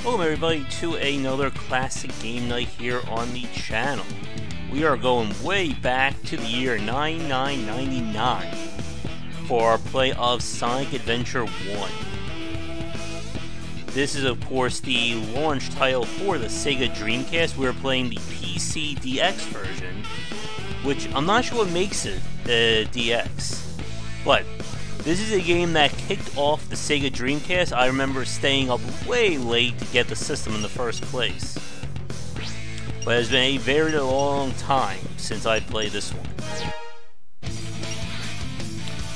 Welcome everybody to another classic game night here on the channel. We are going way back to the year 9999 for our play of Sonic Adventure 1. This is of course the launch title for the Sega Dreamcast. We're playing the PC DX version, which I'm not sure what makes it DX, but this is a game that kicked off the Sega Dreamcast. I remember staying up way late to get the system in the first place. But it's been a very long time since I played this one.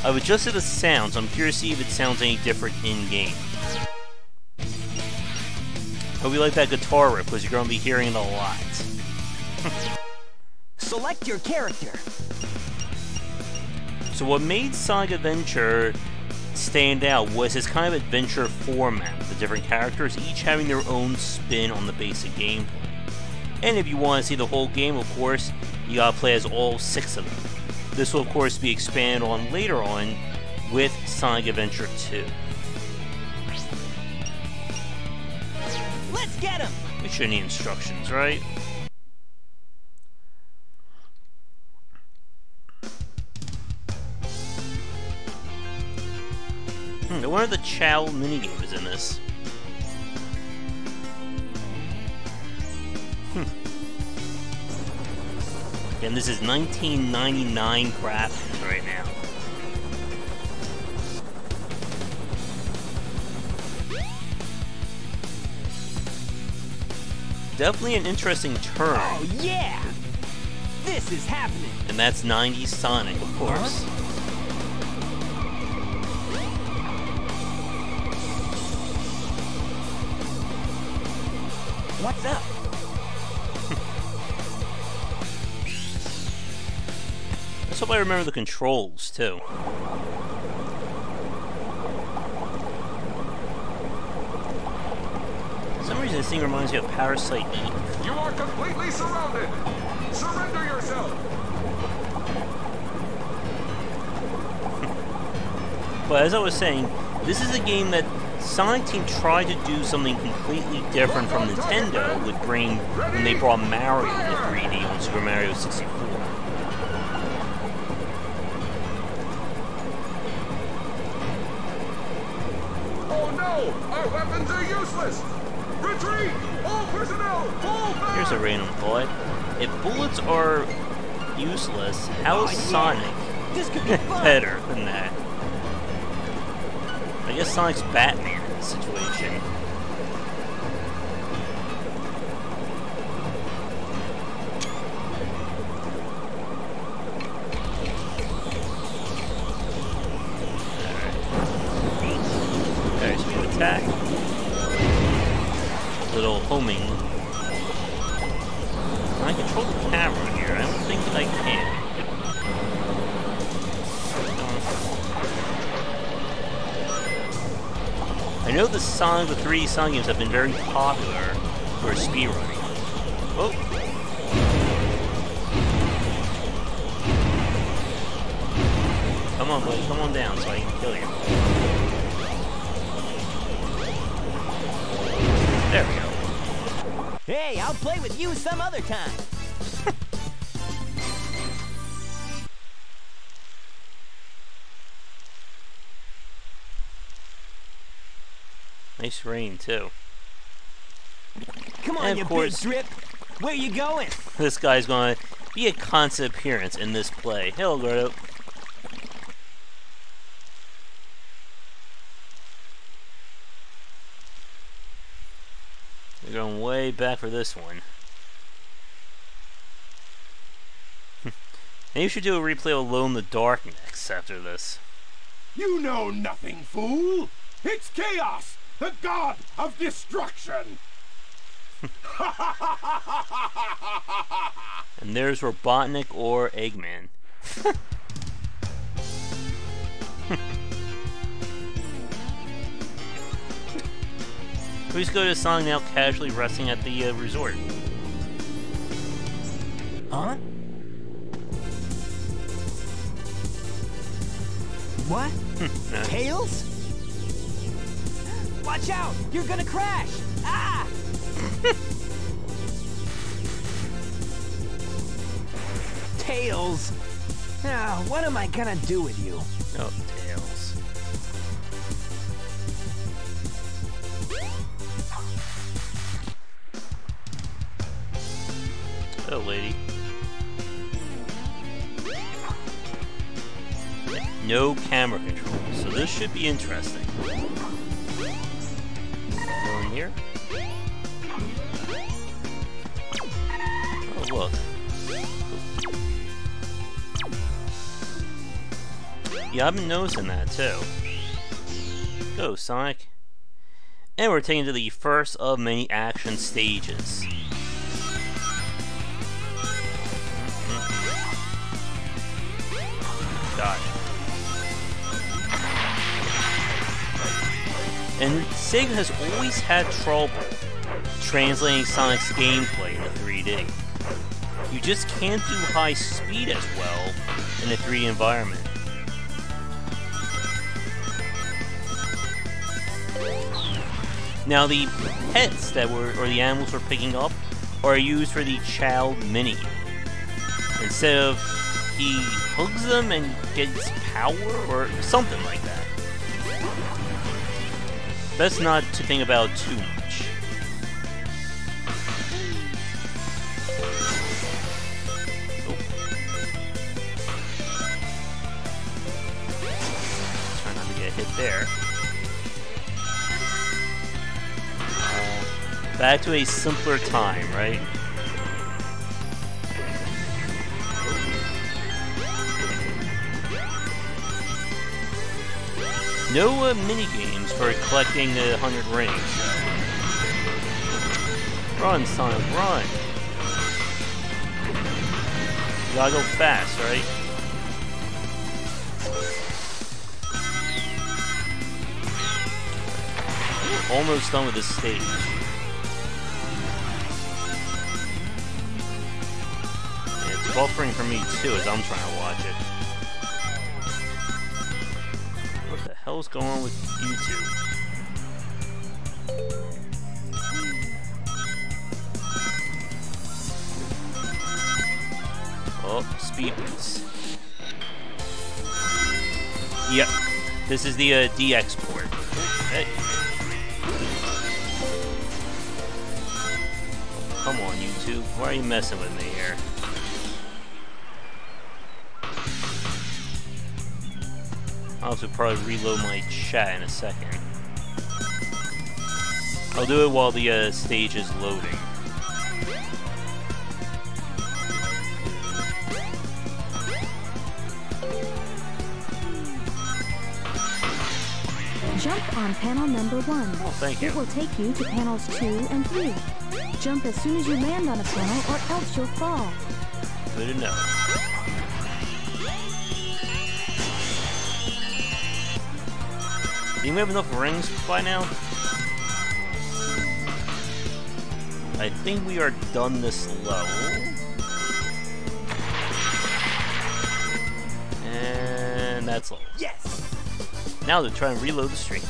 I've adjusted the sound, so I'm curious to see if it sounds any different in-game. Hope you like that guitar riff, because you're going to be hearing it a lot. Select your character. So what made Sonic Adventure stand out was its kind of adventure format, the different characters each having their own spin on the basic gameplay. And if you want to see the whole game, of course, you gotta play as all 6 of them. This will of course be expanded on later on with Sonic Adventure 2. Let's get him! We should need instructions, right? I wonder if the Chow minigame is in this. Again, this is 1999 graphics right now. Definitely an interesting turn. Oh yeah! This is happening! And that's 90s Sonic, of course. Huh? What's up? Let's hope I remember the controls, too. For some reason, this thing reminds me of Parasite Eve. You are completely surrounded! Surrender yourself! But as I was saying, this is a game that Sonic Team tried to do something completely different from Nintendo when they brought Mario to 3D on Super Mario 64. Oh no! Our weapons are useless! Retreat! All personnel! Fall back! Here's a random thought. If bullets are useless, how is Sonic This could be fun. better than that? I guess Sonic's Batman in this situation. Alright, so we attack. Little homing. Can I control the camera here? I don't think I can. I know the 3D Sonic games have been very popular for speedrunning. Whoa. Come on, buddy, come on down so I can kill you. There we go. Hey, I'll play with you some other time. Nice rain, too. Come on, And you of course, big drip. Where you going? this guy's going to be a constant appearance in this play. Hello, Gordo. We're going way back for this one. Maybe you should do a replay of Alone in the Dark next after this. You know nothing, fool! It's Chaos, the god of destruction! And there's Robotnik or Eggman. Please go to Sonic now casually resting at the resort. Huh? What? Tails? Watch out! You're gonna crash! Ah! Tails! Now, what am I gonna do with you? Oh, Tails. Oh, lady. No camera control, so this should be interesting. Go in here. Oh, look. Yeah, I've been noticing that too. Go, Sonic. And we're taken to the first of many action stages. Got it. And Sega has always had trouble translating Sonic's gameplay into 3D. You just can't do high speed as well in a 3D environment. Now the pets that or the animals we're picking up are used for the child mini. Instead of he hugs them and gets power or something like that. Best not to think about too much. Oh. Try not to get hit there. Back to a simpler time, right? No mini-games for collecting the 100 rings. Run, Sonic, run! You gotta go fast, right? We're almost done with this stage. And it's buffering for me too as I'm trying to watch it. What the hell's going on with YouTube? Oh, speed boost. Yep, this is the DX port. Hey. Come on, YouTube. Why are you messing with me here? I'll have to probably reload my chat in a second. I'll do it while the stage is loading. Jump on panel number 1. Oh, thank you. It will take you to panels 2 and 3. Jump as soon as you land on a panel or else you'll fall. Good to know. Do we have enough rings by now? I think we are done this level. And that's all. Yes! Now to try and reload the stream.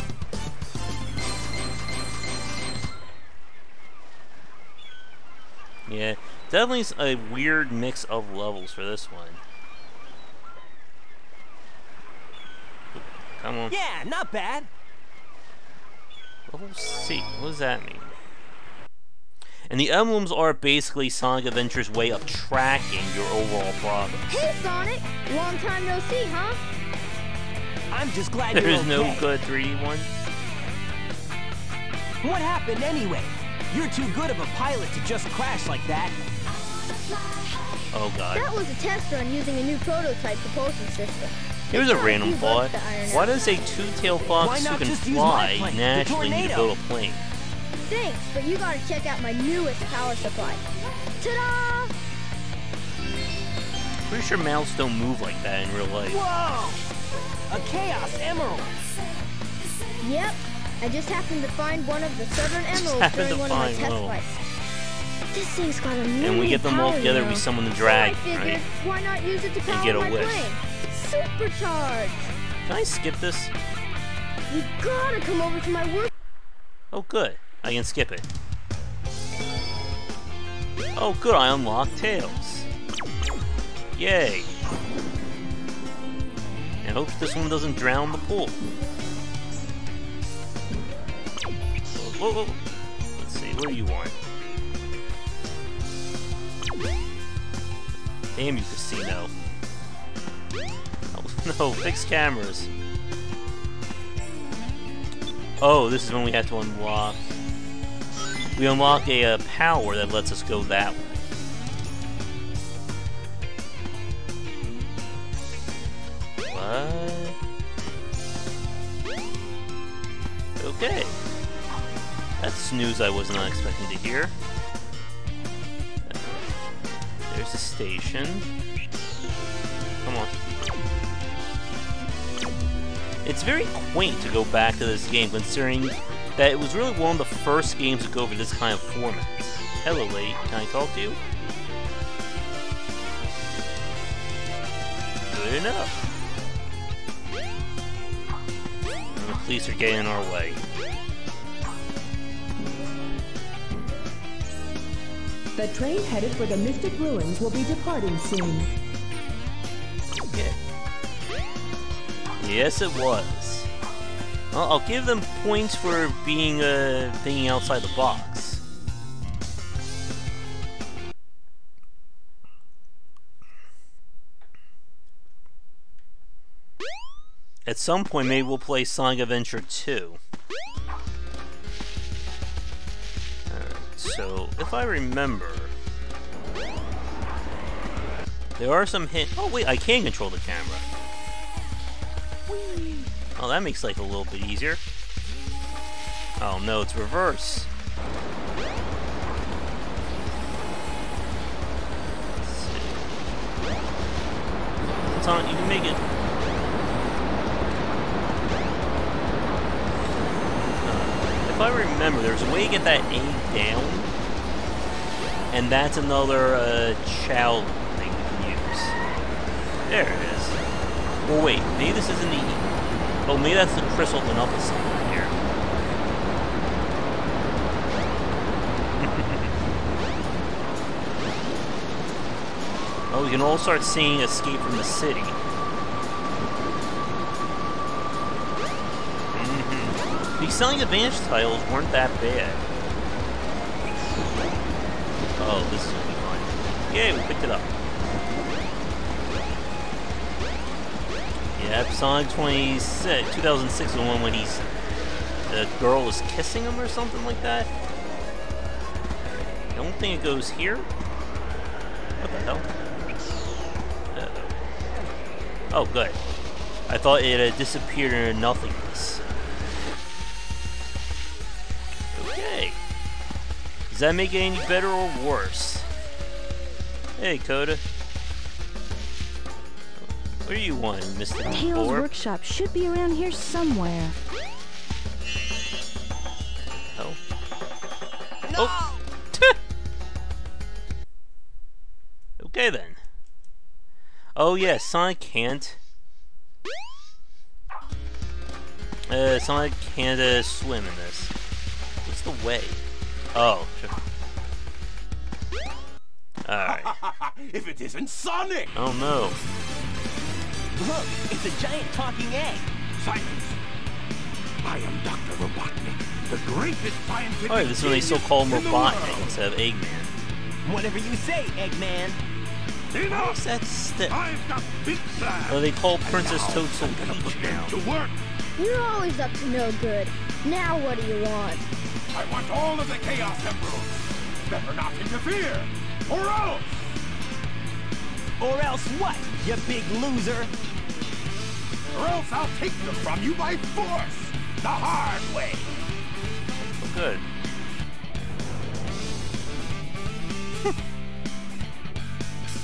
Yeah, definitely a weird mix of levels for this one. Come on. Yeah, not bad. Level C. What does that mean? And the emblems are basically Sonic Adventure's way of tracking your overall progress. Hey, Sonic! Long time no see, huh? I'm just glad you're There's okay. no good 3D one. What happened anyway? You're too good of a pilot to just crash like that. Oh god. That was a test run using a new prototype propulsion system. Here's a Got random few thought. bugs to iron Why out. does a two-tailed Why fox who not can just use my fly plane, the naturally need to tornado? build a plane? Thanks, but you gotta check out my newest power supply. Ta-da! Pretty sure mouths don't move like that in real life. Whoa! A Chaos Emerald! Yep, I just happened to find one of the Southern Emeralds happened during to one of my find test one. flights. This thing's got a And we million get them all power, together, you we know. summon the So I dragon, figured, right? why not use it to power get a my wish. plane? Supercharged! Can I skip this? You gotta come over to my work. Oh good. I can skip it. Oh, good, I unlocked Tails. Yay. And I hope this one doesn't drown the pool. Whoa, whoa. Let's see, what do you want? Damn you, casino. Oh, no, fix cameras. Oh, this is when we have to unlock... We unlock a power that lets us go that way. What? Okay. That's news I was not expecting to hear. There's the station. Come on. It's very quaint to go back to this game, considering that it was really one of the first games to go for this kind of format. Hello, lady. Can I talk to you? Good enough. And the police are getting in our way. The train headed for the Mystic Ruins will be departing soon. Yeah. Yes, it was. Well, I'll give them points for being thinking outside the box. At some point, maybe we'll play Sonic Adventure 2. So, if I remember, there are some hints. Oh wait, I can control the camera. Whee. Oh, that makes life a little bit easier. Oh no, it's reverse. Let's see. It's on. You can make it. If I remember, there's a way to get that A down, and that's another child thing we can use. There it is. Well, wait, maybe this isn't the... Oh, maybe that's the crystal went up with something here. Oh, we can all start seeing Escape from the City. These Sonic Advance titles weren't that bad. Oh, this is gonna be fun. Yay, we picked it up. Yep, Sonic 2006 is the one when the girl was kissing him or something like that. I don't think it goes here. What the hell? Uh-oh. Oh, good. I thought it had disappeared into nothingness. Okay. Does that make it any better or worse? Hey, Coda. What do you want, Mr. Tails' Orb? workshop should be around here somewhere. Oh. No! Oh! Okay then. Oh yeah, Sonic can't. Sonic can't swim in this. What's the way? Oh, sure. Alright. If it isn't Sonic! Oh no. Look, it's a giant talking egg. Silence! I am Dr. Robotnik, the greatest scientific Oh, this is when they still call him genius in the Robotnik world. instead of Eggman. Whatever you say, Eggman. What's that step? I've got big plans. Oh, they call Princess Toad so I'm gonna put Peach them now. to work. You're always up to no good. Now what do you want? I want all of the Chaos Emeralds. Better not interfere, or else. Or else what, you big loser? Or else I'll take them from you by force, the hard way. Oh, good.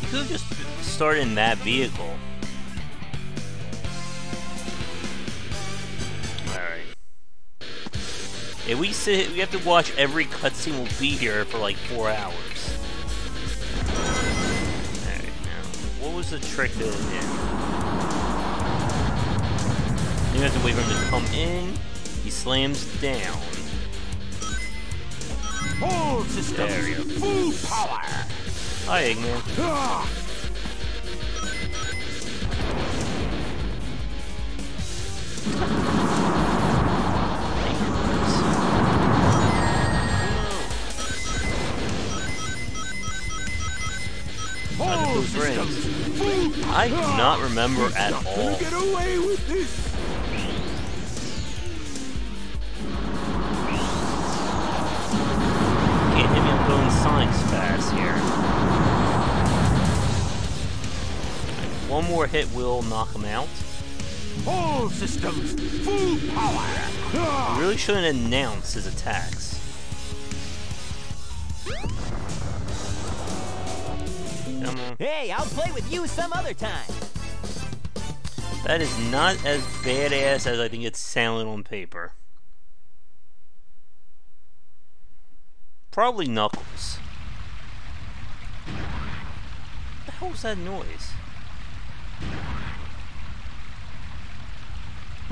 You could have just started in that vehicle. Alright. If we have to watch every cutscene, we'll be here for like 4 hours. Alright, now, what was the trick that it did? You have to wait for him to come in. He slams down. All systems. There we go. Full power. Hi, Eggman. Ah! All systems. Full I do not remember at Not all. gonna get away with this. Can't hit me, I'm going Sonic's fast here. One more hit will knock him out. All systems. Full power. Ah! Really shouldn't announce his attacks. Come on. Hey, I'll play with you some other time. That is not as badass as I think it's sounding on paper. Probably Knuckles. What the hell was that noise?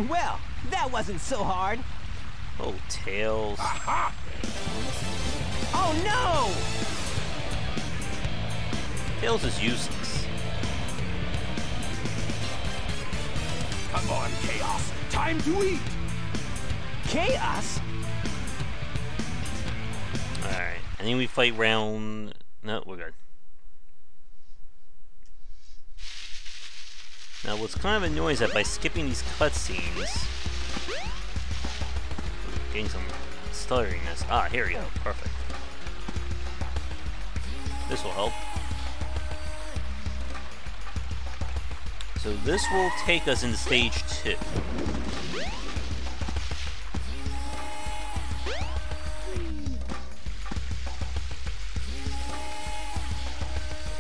Well, that wasn't so hard. Oh, Tails. Oh no! Tails is useless. Come on, Chaos. Time to eat. Chaos? Alright, I think we fight round... No, we're good. Now, what's kind of annoying is that by skipping these cutscenes... Getting some stutteriness. Ah, here we go. Perfect. This will help. So this will take us into stage 2.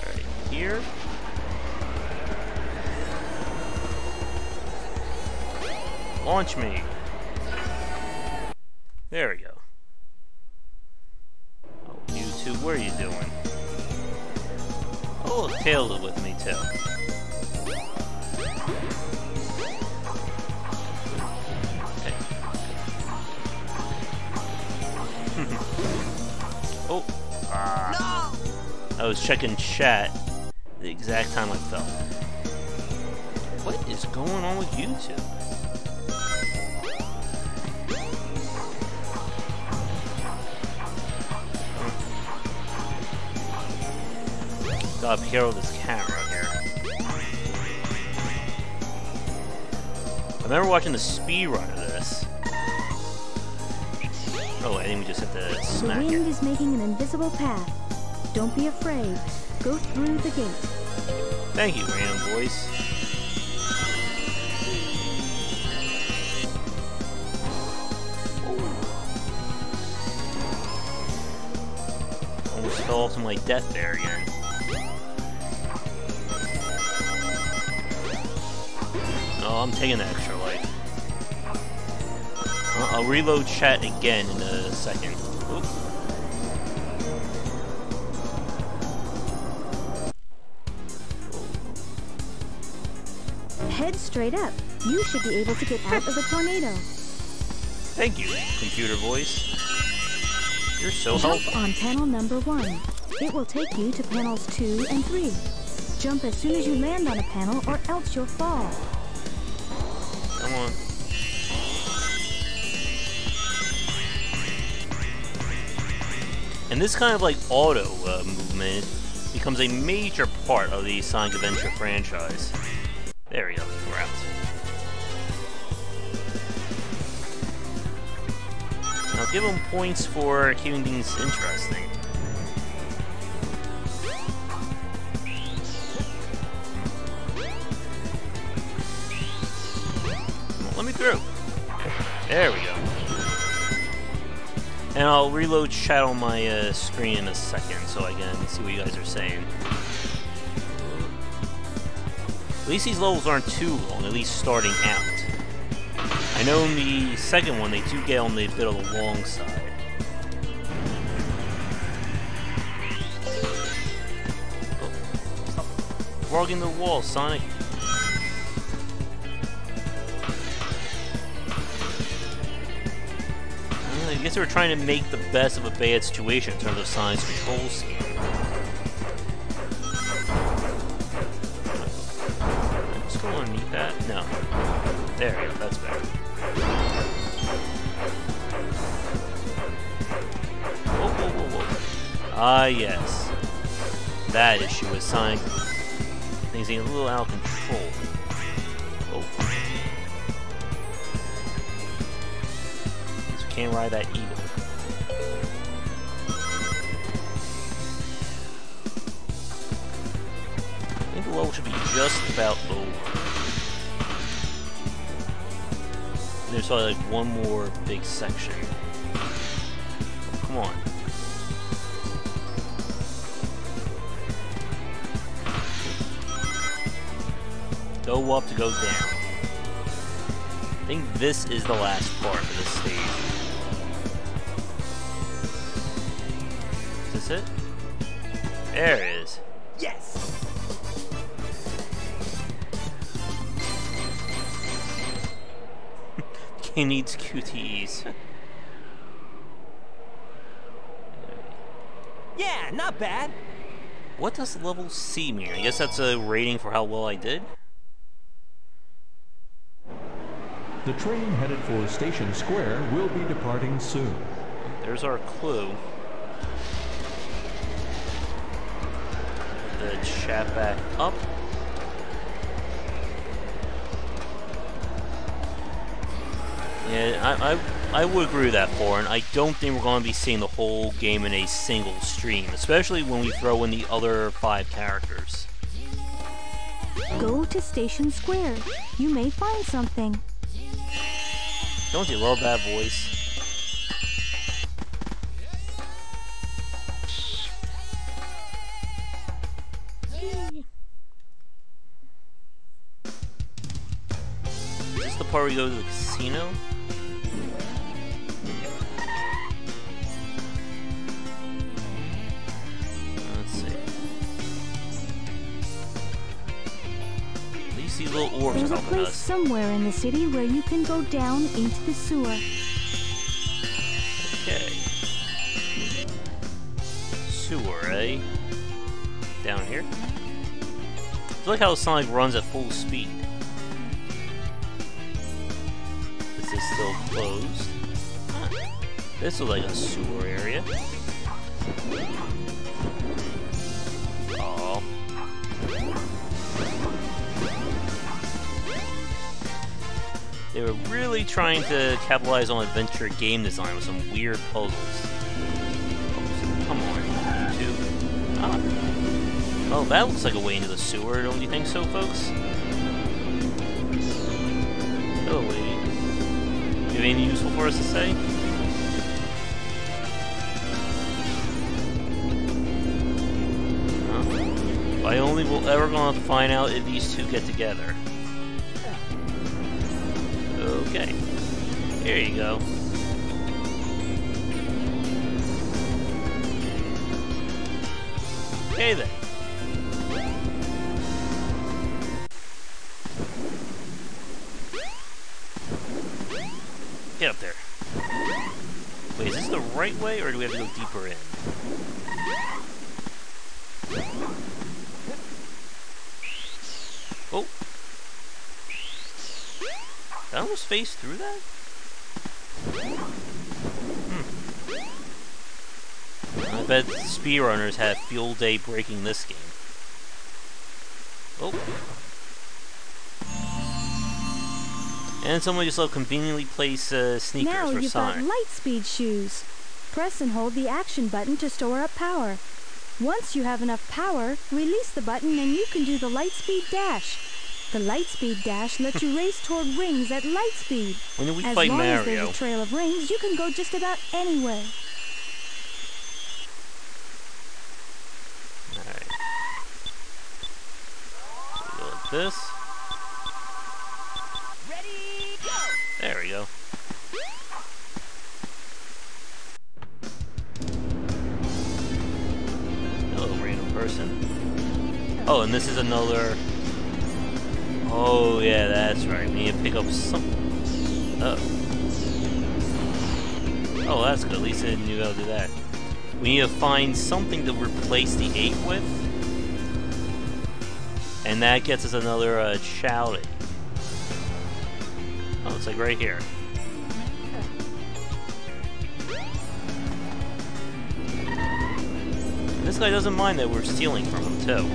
Right here. Launch me. There we go. Oh, you two, what are you doing? Oh, Tails is with me too. Okay. Oh. I was checking chat the exact time I fell. What is going on with YouTube? Gotta be careful with this camera here. I remember watching the speedrun of this. Oh, I think we just have to The smack wind it. is making an invisible path. Don't be afraid. Go through the gate. Thank you, random voice. Almost fell off to my death there again. Oh, I'm taking the extra life. I'll reload chat again in a second. Oop. Head straight up. You should be able to get out of the tornado. Thank you, computer voice. You're so Jump helpful. on panel number 1. It will take you to panels 2 and 3. Jump as soon as you land on a panel or else you'll fall. Come on. And this kind of like auto movement becomes a major part of the Sonic Adventure franchise. There we go, we're out. Now give them points for keeping things interesting. Let me through. There we go. And I'll reload chat on my screen in a second so I can see what you guys are saying. At least these levels aren't too long, at least starting out. I know in the second one they do get on the bit of the long side. Oh, stop vlogging the wall, Sonic. I guess they were trying to make the best of a bad situation in terms of Sonic's control scheme. Let's go underneath that. No. There we go, that's better. Whoa, whoa, whoa, whoa. Ah, yes. That issue with Sonic. Things getting a little out of control. Oh. So we can't ride that eagle. I think the level should be just about over. There's probably like one more big section. Oh, come on. Go up to go down. I think this is the last part of this stage. Is this it? There it is. Yes! He needs QTEs. Yeah, not bad. What does level C mean? I guess that's a rating for how well I did? The train headed for Station Square will be departing soon. There's our clue. The chat back up. Yeah, I would agree with that, Foreign. I don't think we're going to be seeing the whole game in a single stream, especially when we throw in the other 5 characters. Go to Station Square. You may find something. Don't you love that voice? Is this the part where you go to the casino? Let's see. These little orbs There's are a helping place us. somewhere in the city where you can go down into the sewer. Okay. Sewer, eh? Down here? It's like how Sonic runs at full speed. This is still closed. Huh. This is like a sewer area. Oh. They were really trying to capitalize on adventure game design with some weird puzzles. Oh, come on, YouTube. Ah. Oh, that looks like a way into the sewer, don't you think so, folks? Hello, lady. Do you have anything useful for us to say? Huh? I only will ever going to find out if these two get together. Okay. Here you go. Okay then. Get up there. Wait, is this the right way, or do we have to go deeper in? Oh. Did I almost phase through that? I bet speedrunners have field day breaking this game. Oh. And someone just conveniently place sneakers Now for you've Sonic. got Lightspeed shoes. Press and hold the action button to store up power. Once you have enough power, release the button and you can do the Lightspeed Dash. The Lightspeed Dash lets you race toward rings at light speed. When did we As fight long Mario? as there's a trail of rings, you can go just about anywhere. Alright. So we go like this. Ready, go! There we go. Hello, random person. Oh, and this is another... Oh, yeah, that's right. We need to pick up some... Oh. Oh, that's good. At least I knew how to do that. We need to find something to replace the 8 with. And that gets us another shouting. Oh, it's like right here. And this guy doesn't mind that we're stealing from him, too.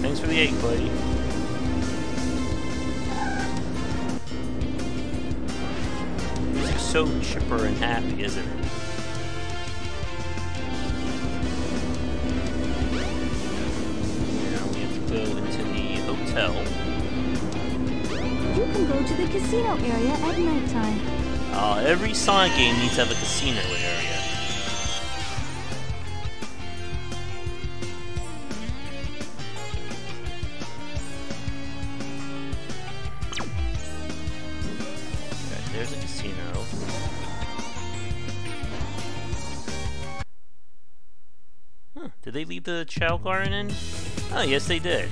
Thanks for the egg, buddy. He's so chipper and happy, isn't it? Now we have to go into the hotel. You can go to the casino area at nighttime. Every Sonic game needs to have a casino area. There's a casino. Huh, did they leave the Chow Garden in? Oh, yes they did.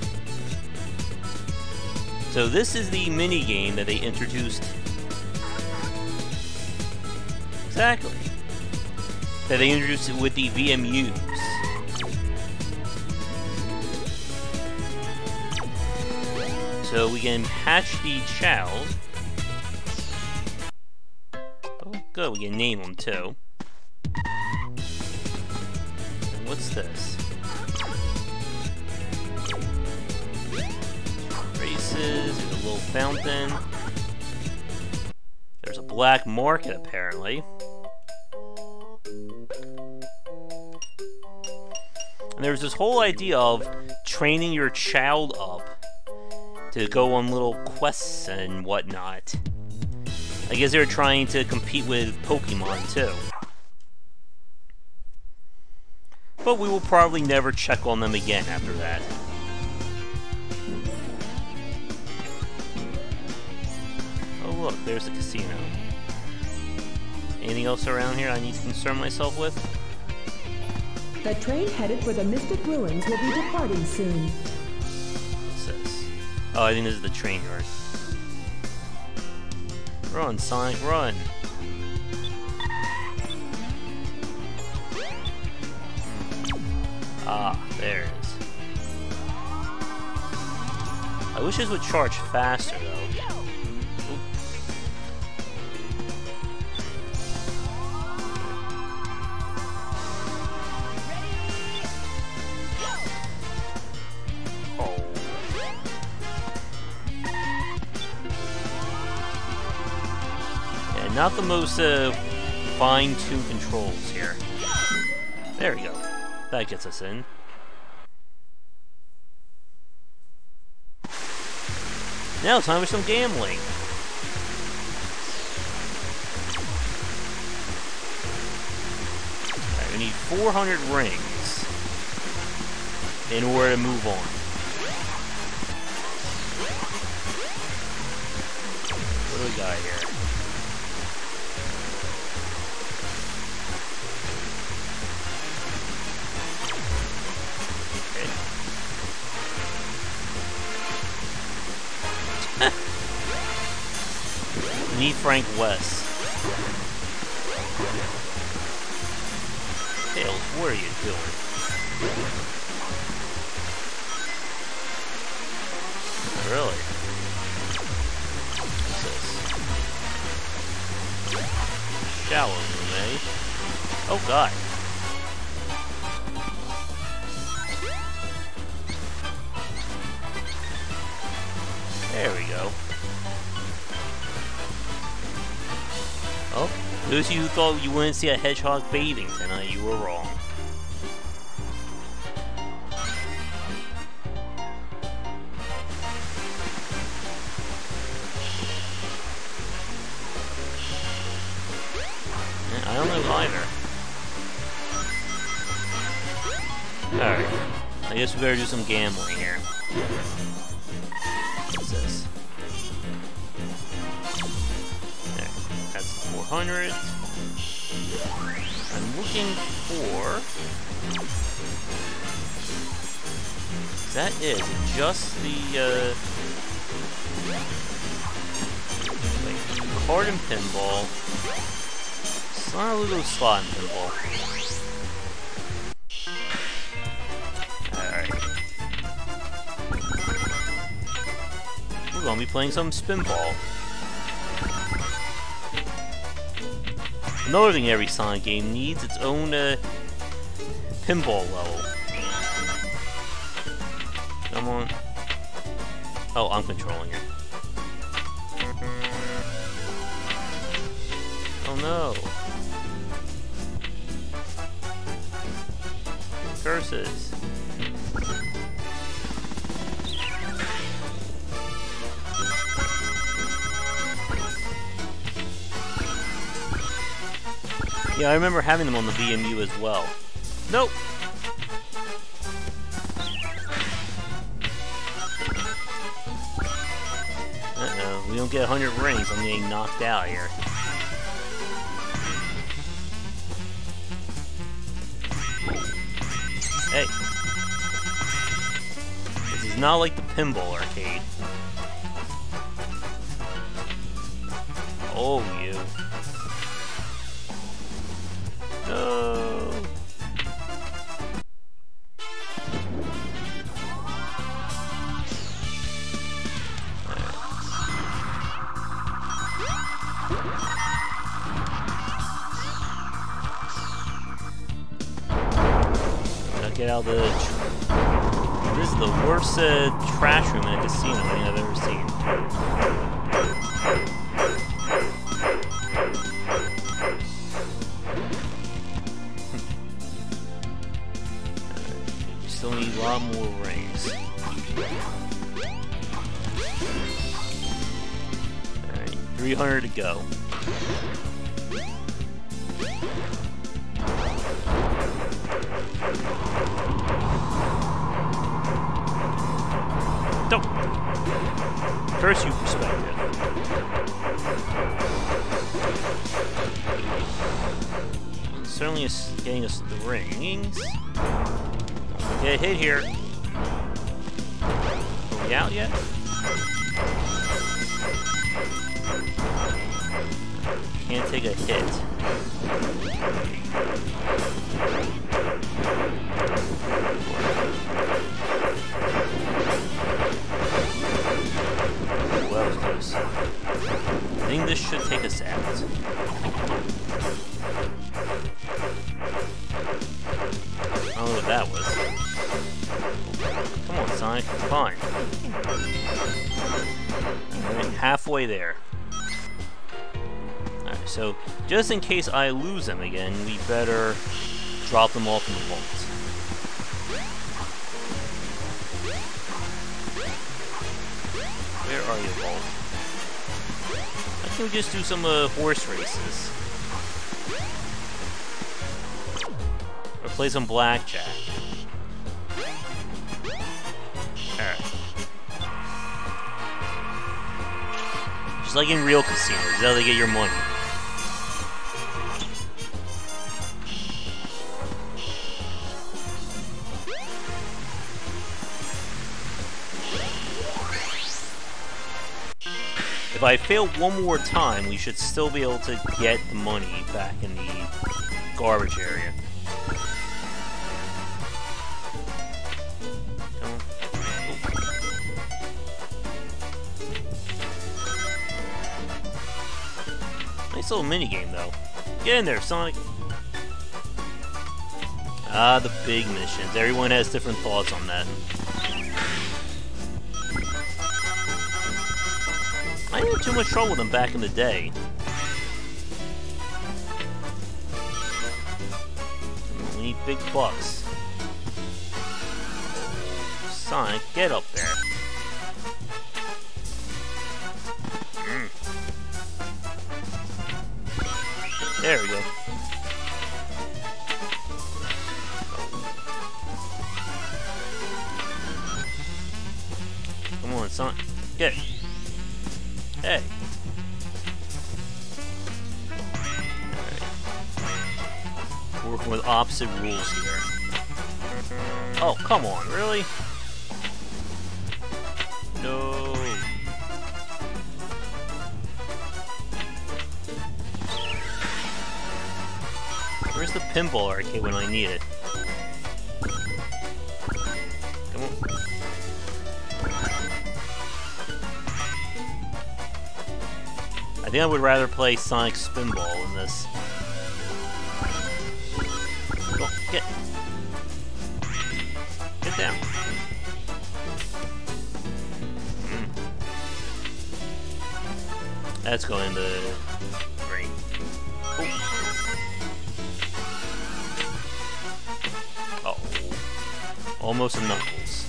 So this is the mini-game that they introduced. Exactly. That they introduced it with the VMUs. So we can hatch the Chows. Oh, good, we can name them too. And what's this? Races, there's a little fountain. There's a black market, apparently. And there's this whole idea of training your child up to go on little quests and whatnot. I guess they're trying to compete with Pokemon, too. But we will probably never check on them again after that. Oh look, there's the casino. Anything else around here I need to concern myself with? The train headed for the Mystic Ruins will be departing soon. What's this? Oh, I think this is the train yard. Run, Sonic, run! Ah, there it is. I wish this would charge faster, though. Oop. Oh. Yeah, not the most fine-tuned controls here. There we go. That gets us in. Now time for some gambling. Alright, we need 400 rings in order to move on. What do we got here? Need Frank West. Tails, what are you doing? Really? What's this? Shallow room, eh? Oh god. There we go. Oh, those of you who thought you wouldn't see a hedgehog bathing tonight, you were wrong. I don't know either. Alright, I guess we better do some gambling here. What's this? 400. I'm looking for That is just the, wait, card and pinball. It's not a little slot and pinball. Alright. We're gonna be playing some spinball. Another thing every Sonic game needs its own, pinball level. Come on. Oh, I'm controlling it. Oh no. Curses. Yeah, I remember having them on the VMU as well. Nope. Uh-oh, we don't get 100 rings, I'm getting knocked out here. Hey. This is not like the pinball arcade. Oh, you. No. Gotta get out of the... This is the worst trash room in a casino I think I've ever seen. Still need a lot more rings. Alright, 300 to go. Don't! Curse you, perspective. Certainly is getting us the rings. Get hit here. Are we out yet? Can't take a hit. Well, that was close. I think this should take us out. I don't know what that was. Come on, Sonic. Fine. Alright, halfway there. Alright, so just in case I lose them again, we better drop them off in the vault. Where are you, vault? Why can't we just do some horse races? Or play some blackjack? Just like in real casinos, that's how they get your money. If I fail one more time, we should still be able to get the money back in the garbage area. Nice little minigame, though. Get in there, Sonic! Ah, the big missions. Everyone has different thoughts on that. I didn't have too much trouble with them back in the day. We need big bucks. Sonic, get up there. There we go. Come on, Sonic. Get it. Hey. Alright. Working with opposite rules here. Oh, come on, really? No. Where's the pinball arcade when I need it? Come on. I think I would rather play Sonic Spinball than this. Oh, get down. That's going to rain. Oh. Almost a Knuckles.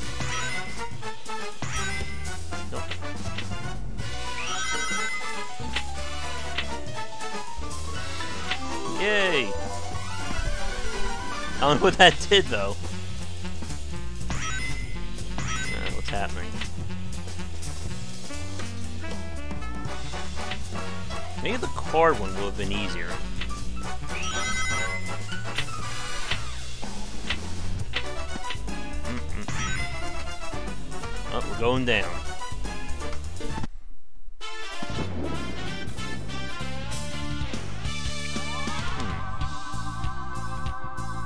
Nope. Yay! I don't know what that did though. What's happening? Maybe the card one would have been easier. Oh, we're going down.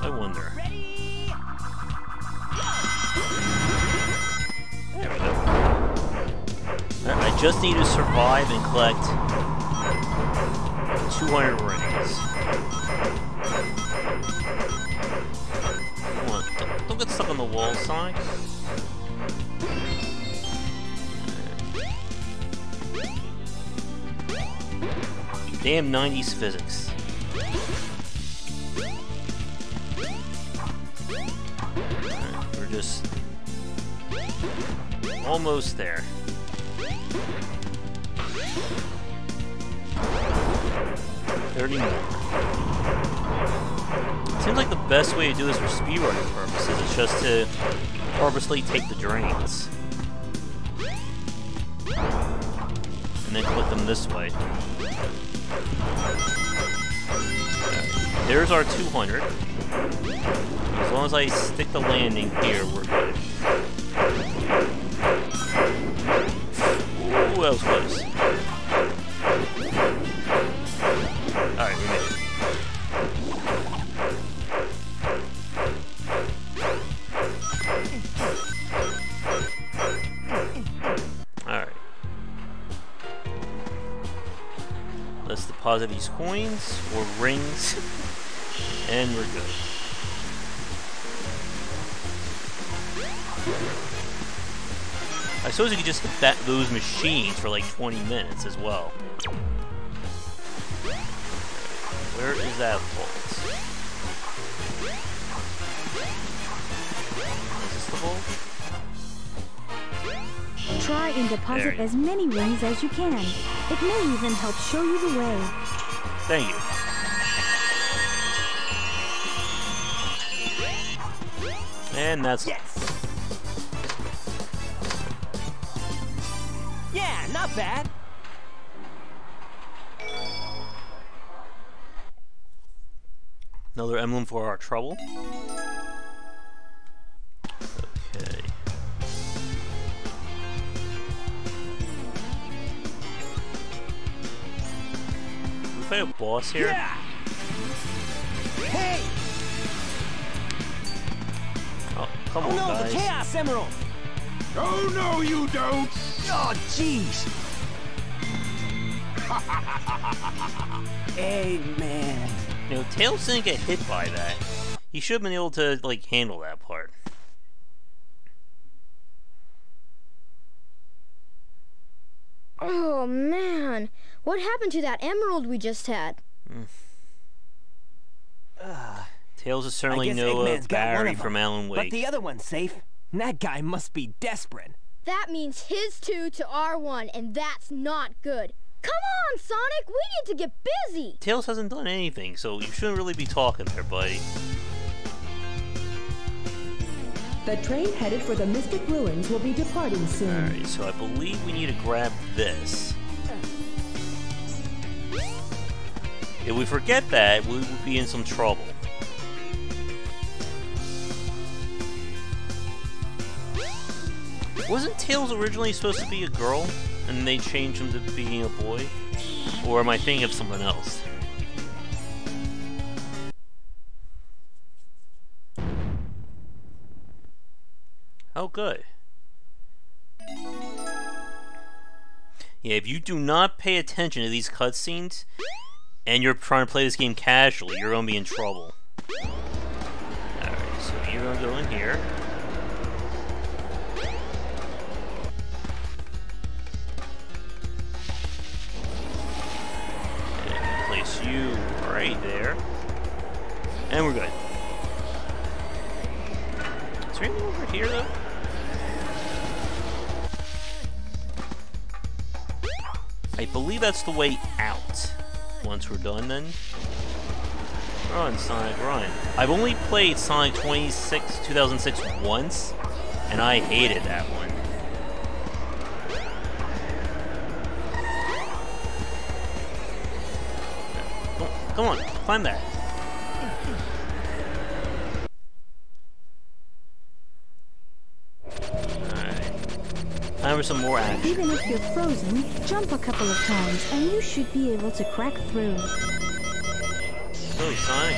I wonder. There we go. I just need to survive and collect 200 rings. Come on, don't get stuck on the wall, Sonic. Damn 90s physics. Alright, we're just almost there. 30 more. Seems like the best way to do this for speedrunning purposes is just to purposely take the drains. And then click them this way. There's our 200. As long as I stick the landing here, we're good. Ooh, that was close. Alright, we made it. Alright. Let's deposit these coins, or rings, and we're good. I suppose you could just hit those machines for like 20 minutes as well. Where is that vault? Is this the vault? Try and deposit as many rings as you can. It may even help show you the way. Thank you. And that's... Yes! Yeah, not bad! Another emblem for our trouble. Okay. We fight a boss here? Yeah! Hey! Oh, come on, no, guys. the Chaos Emerald! Oh, no, you don't! Oh, jeez! Hey, man. You know, Tails didn't get hit by that. He should have been able to, like, handle that part. Oh, man. What happened to that emerald we just had? Tails is certainly I guess no Eggman's got one Barry of them, from Alan Wake. But the other one's safe. That guy must be desperate. That means his 2 to our 1, and that's not good. Come on, Sonic! We need to get busy! Tails hasn't done anything, so you shouldn't really be talking there, buddy. The train headed for the Mystic Ruins will be departing soon. Alright, so I believe we need to grab this. If we forget that, we will be in some trouble. Wasn't Tails originally supposed to be a girl, and they changed him to being a boy? Or am I thinking of someone else? Oh, good. Yeah, if you do not pay attention to these cutscenes, and you're trying to play this game casually, you're going to be in trouble. Alright, so you're going to go in here. And place you right there. And we're good. Is there anything over here, though? I believe that's the way out. Once we're done, then. Run, Sonic, run. I've only played Sonic 2006 once, and I hated that one. Oh, come on, climb that. Time for some more action. Even if you're frozen, jump a couple of times and you should be able to crack through. Oh, Sonic.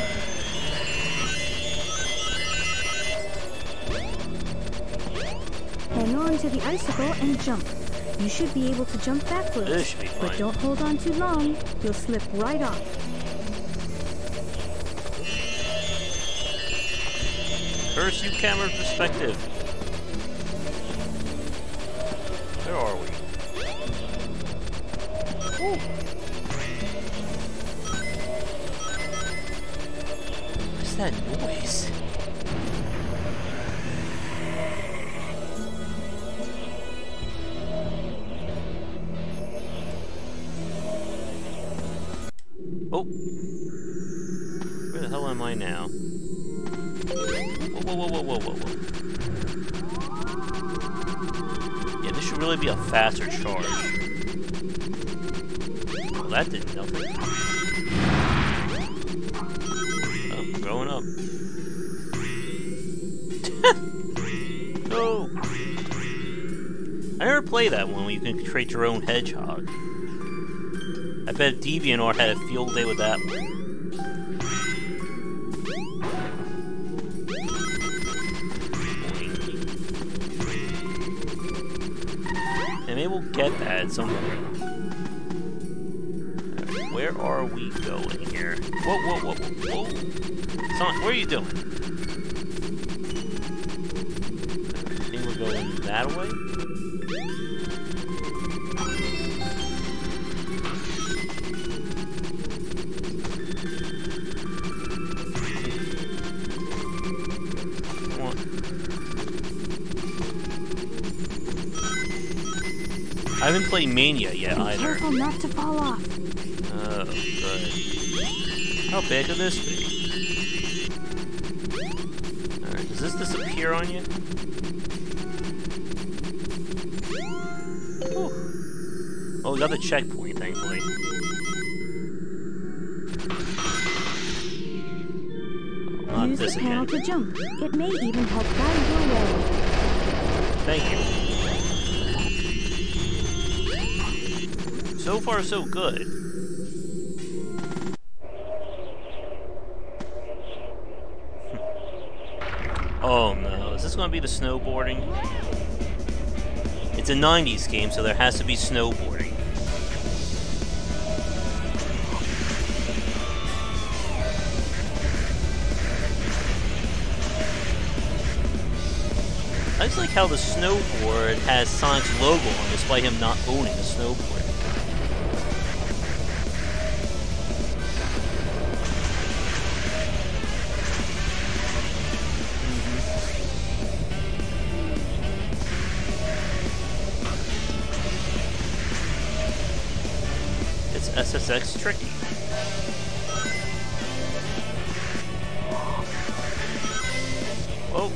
Hang on to the icicle and jump. You should be able to jump backwards. This should be fine. But don't hold on too long. You'll slip right off. Curse you, camera perspective. Where are we? Ooh. What's that noise? Oh. Where the hell am I now? Whoa, whoa, whoa, whoa, whoa, whoa. Yeah, this should really be a faster charge. Well, that did nothing. Oh, I'm growing up. No! I never played that one where you can create your own hedgehog. I bet DeviantArt had a field day with that one. And maybe we'll get that at some point. Right, where are we going here? Whoa, whoa, whoa, whoa, whoa. Sonic, what are you doing? I think we're going that way? Come on. I haven't played Mania yet either. Be careful not to fall off. Oh, good. How big could this be? Alright, does this disappear on you? Whew. Oh, we got the checkpoint, thankfully. Oh, Use the panel to jump. It may even help guide your way. Thank you. So far, so good. Oh no, is this going to be the snowboarding? It's a 90s game, so there has to be snowboarding. I just like how the snowboard has Sonic's logo on it, despite him not owning a snowboard. SSX tricky. Whoa.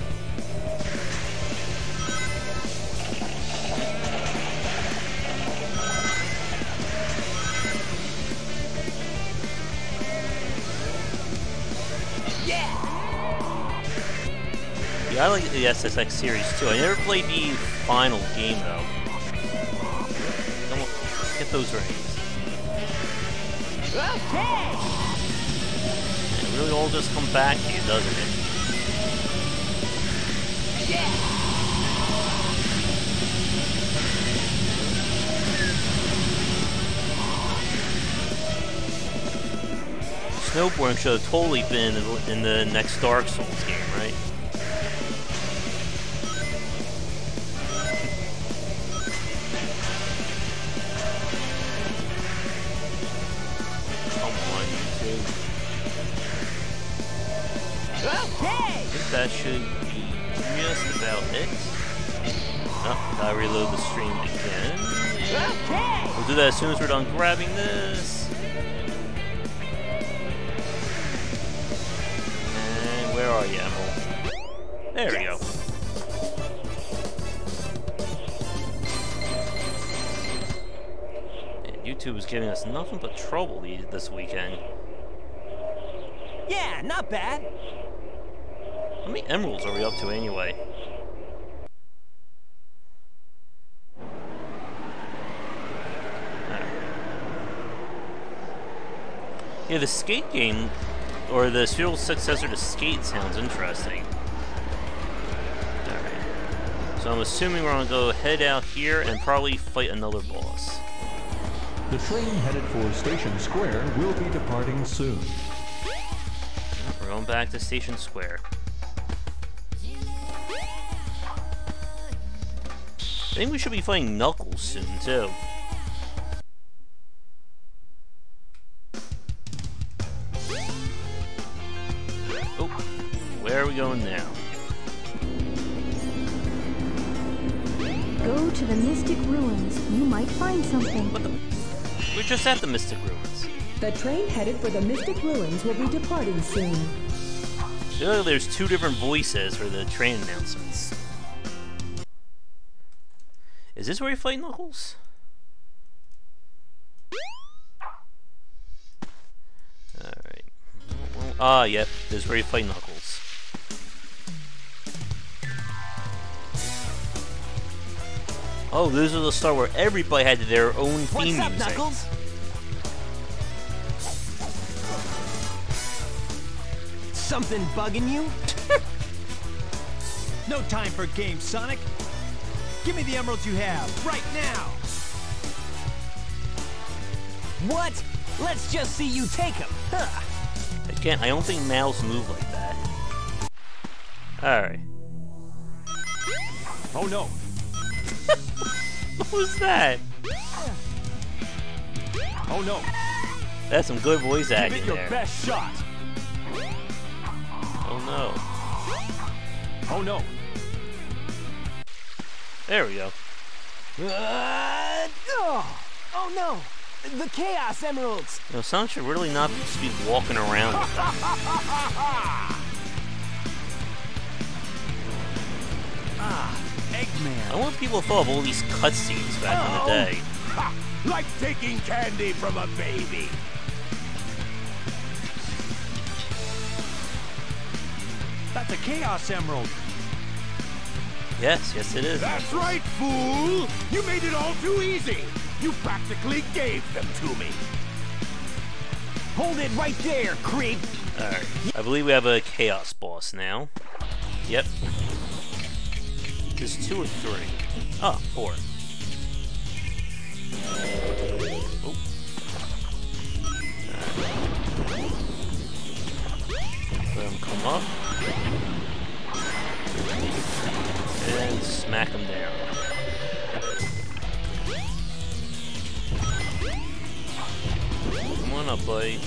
Yeah, I like the SSX series too. I never played the final game though. Come on, get those rings. Okay. It really all just come back to you, doesn't it? Yeah. Snowboarding should have totally been in the next Dark Souls game, right? Come on, YouTube. Okay. I think that should be just about it. Oh, gotta reload the stream again. Okay. We'll do that as soon as we're done grabbing this. Where are you, Emerald? There we go. And YouTube is giving us nothing but trouble this weekend. Yeah, not bad. How many emeralds are we up to anyway? Yeah, the skate game, or the spiritual successor to Skate, sounds interesting. Alright. So I'm assuming we're gonna go head out here and probably fight another boss. The train headed for Station Square will be departing soon. We're going back to Station Square. I think we should be fighting Knuckles soon, too. Oh, where are we going now? Go to the Mystic Ruins. You might find something. What the? We're just at the Mystic Ruins. The train headed for the Mystic Ruins will be departing soon. Oh, there's two different voices for the train announcements. Is this where you fight Knuckles? Alright. Ah, yep, this is where you fight Knuckles. Oh, this is the start where everybody had their own theme What's up, music. Knuckles? Something bugging you? No time for games, Sonic. Give me the emeralds you have, right now! What? Let's just see you take them. Huh. Again, I don't think mouths move like that. Alright. Oh no. What was that? Oh no. That's some good voice Give acting it your there. best shot. Oh no. Oh no. There we go. Oh no. The Chaos Emeralds. You know, Sonic should really not just be walking around with them. Eggman. I want people to thought of all these cutscenes back in the day. Ha! Like taking candy from a baby. That's a Chaos Emerald. Yes, yes it is. That's right, fool! You made it all too easy! You practically gave them to me! Hold it right there, creep. Alright. I believe we have a Chaos boss now. Yep. There's 2 or 3. Oh, 4. Oh. Let him come up. And smack him down. Come on up, buddy.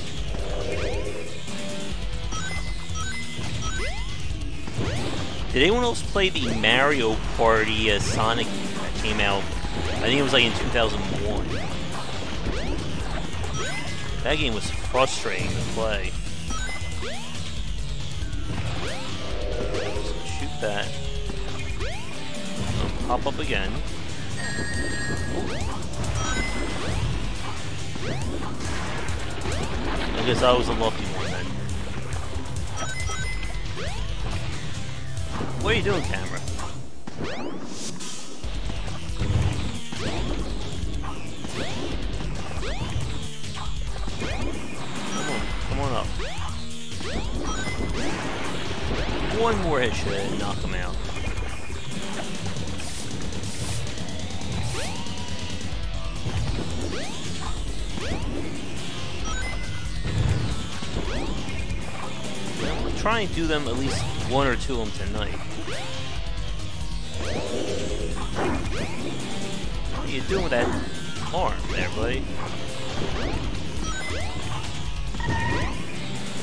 Did anyone else play the Mario Party Sonic game that came out? I think it was like in 2001. That game was frustrating to play. So shoot that. Pop up again. I guess I was a lucky one then. What are you doing, camera? Come on up. One more hit should knock him out. We'll try and do them at least one or two of them tonight. What are you doing with that arm there, buddy?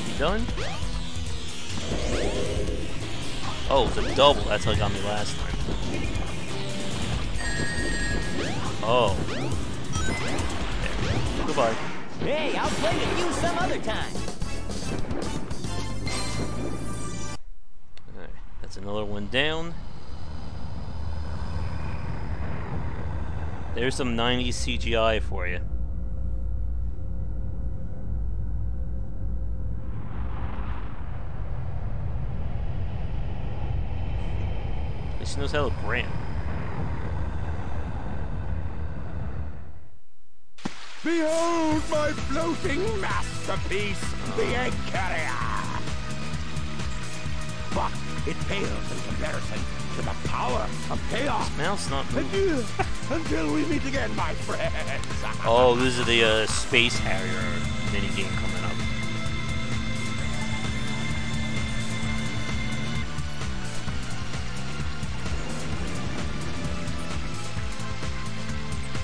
You done? Oh, it's a double. That's how it got me last time. Oh. There. Goodbye. Hey, I'll play with you some other time. Alright, that's another one down. There's some 90s CGI for you. She knows how to brand. Behold my floating masterpiece, the egg carrier! But it pales in comparison to the power of chaos. Mouse not moving. Until we meet again, my friends. Oh, this is the Space Harrier minigame coming up.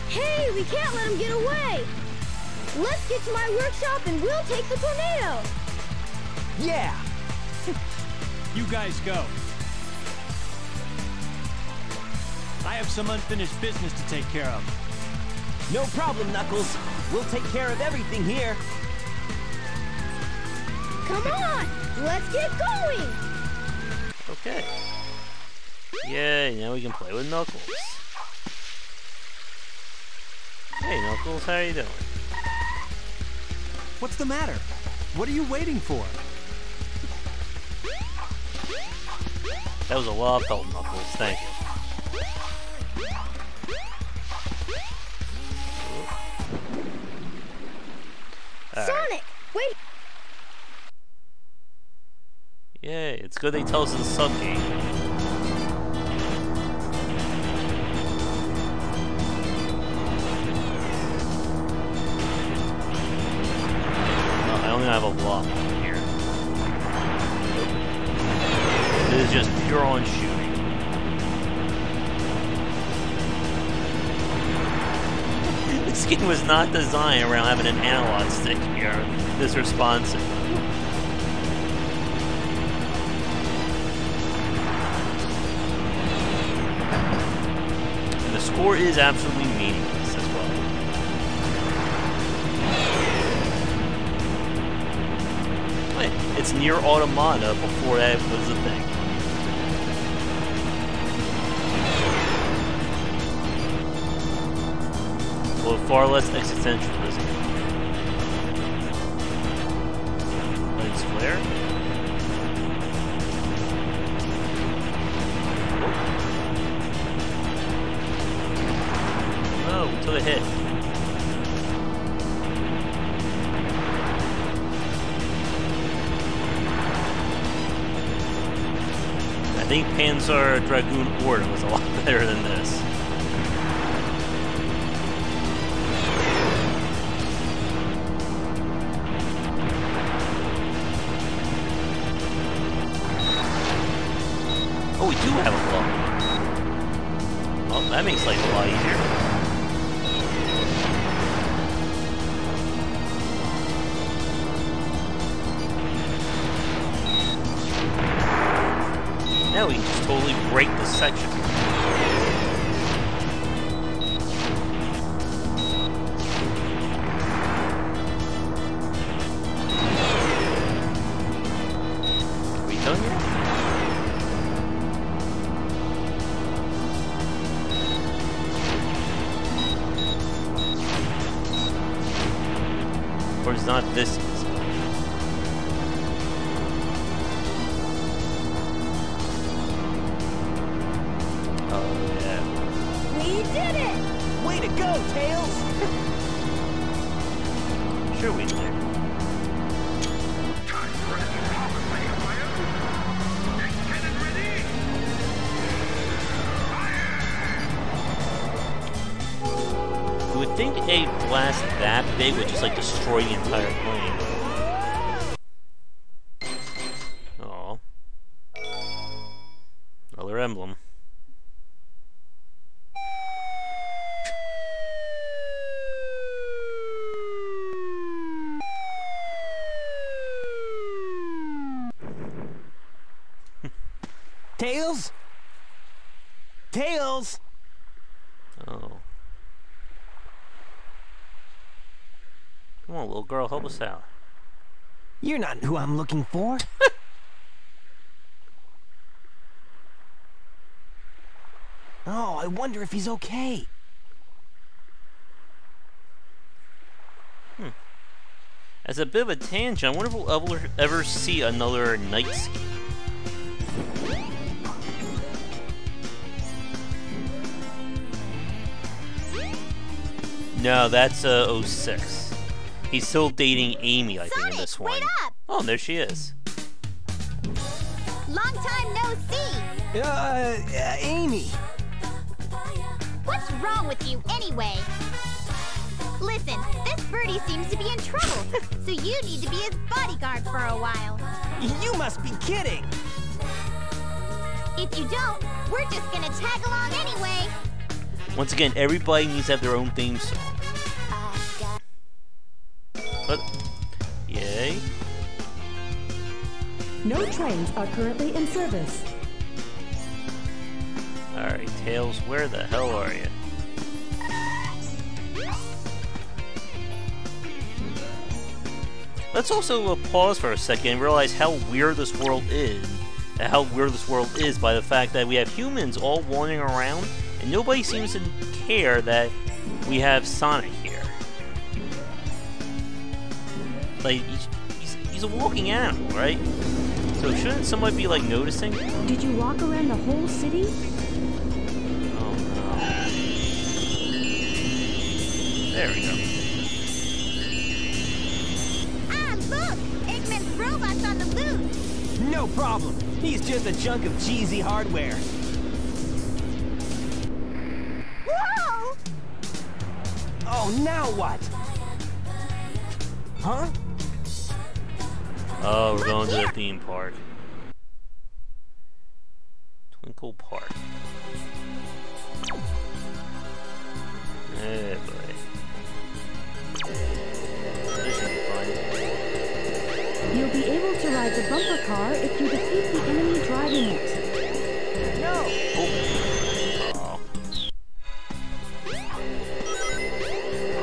Hey, we can't let him get away! Let's get to my workshop and we'll take the tornado! Yeah! You guys go. I have some unfinished business to take care of. No problem, Knuckles. We'll take care of everything here. Come on! Let's get going! Okay. Yay, now we can play with Knuckles. Hey Knuckles, how you doing? What's the matter? What are you waiting for? That was a lot of felt, Knuckles, thank you. Sonic, wait! Yay, it's good they tell us the sub-game. I only have a block here. This is just pure on shooting. This game was not designed around having an analog stick here this responsive. And the score is absolutely meaningless as well. It's near Automata before that was a thing. Well, far less existentialism. Lens flare. Oh, we took a hit. I think Panzer Dragoon Order was a lot better than this. Oh, we do have a block. Well, that makes life a lot easier. Now we can just totally break this section. Are we done yet? Or it's not this easy. We did it! Way to go, Tails! Sure we did. Time for an power fire. Next cannon ready. You would think a blast that big would just like destroy the entire plane. Aw. Another emblem. Tails? Tails! Oh. Come on, little girl, help us out. You're not who I'm looking for. Oh, I wonder if he's okay. As a bit of a tangent, I wonder if we'll ever see another night ski. No, that's 06. He's still dating Amy, I think, in this one. Wait up! Oh, there she is. Long time no see! Amy. What's wrong with you anyway? Listen, this birdie seems to be in trouble, so you need to be his bodyguard for a while. You must be kidding. If you don't, we're just gonna tag along anyway. Once again, everybody needs to have their own theme song. But, yay. No trains are currently in service. Alright, Tails, where the hell are you? Let's also pause for a second and realize how weird this world is. How weird this world is by the fact that we have humans all wandering around and nobody seems to care that we have Sonic here. Like, he's a walking animal, right? So shouldn't somebody be, like, noticing? Did you walk around the whole city? Oh, no. There we go. Ah, look! Eggman's robot's on the loose! No problem. He's just a chunk of cheesy hardware. Whoa! Oh, now what? Huh? Oh, we're going to the theme park. Twinkle Park. Eh, boy. This should be fun. You'll be able to ride the bumper car if you defeat the enemy driving it. No. Oh.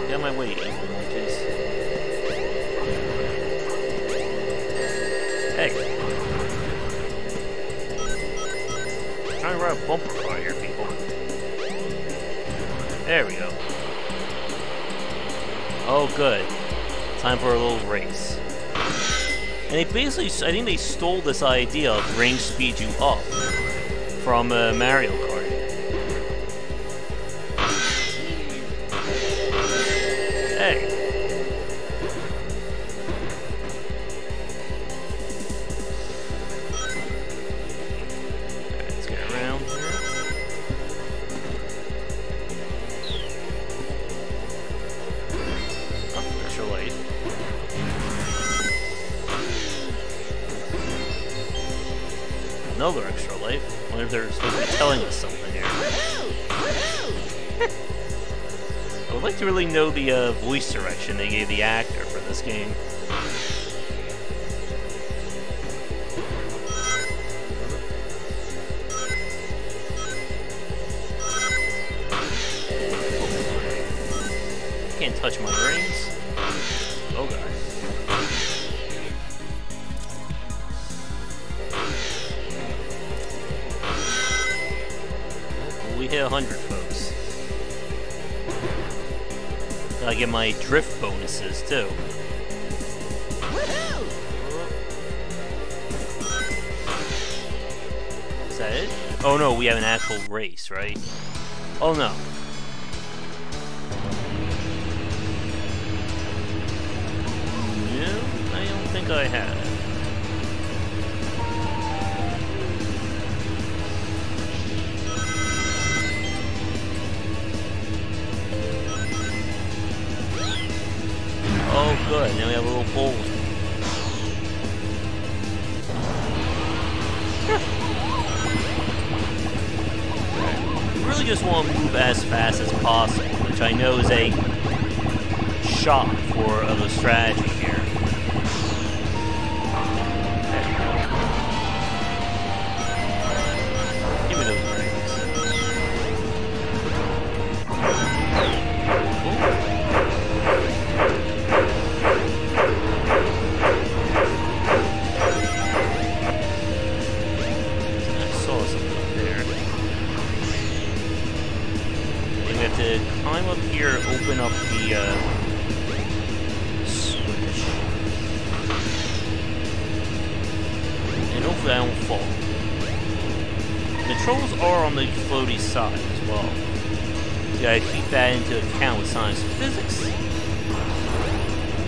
Get out of my way, monkeys. Hey. I'm trying to ride a bumper car here, people. There we go. Oh, good. Time for a little race. And they basically, I think they stole this idea of range speed you up from Mario Kart. Hey. Alright, let's get around here. Oh, extra life. Another extra life. I wonder if they're supposed to be telling us something here. I would like to really know the voice direction they gave the actor for this game. Can't touch my rings. Oh god. We hit 100, folks. Gotta get my drift bonuses, too. Is that it? Oh no, we have an actual race, right? Oh no. do I have? Oh, good. Now we have a little bowl. Really just want to move as fast as possible, which I know is a shock for the strategy here. Give me those rings. I saw something up there. We have to climb up here, open up the switch, and hopefully I don't fall. The controls are on the floaty side as well. You gotta keep that into account with science and physics.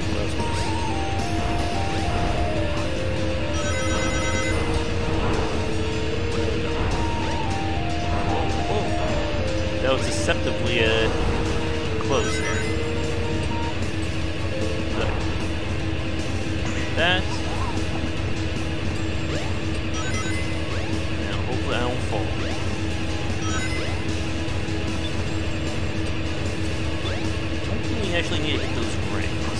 What else was? Whoa. That was deceptively close there. Good. That. Now hopefully I don't fall. I think we actually need to hit those rings.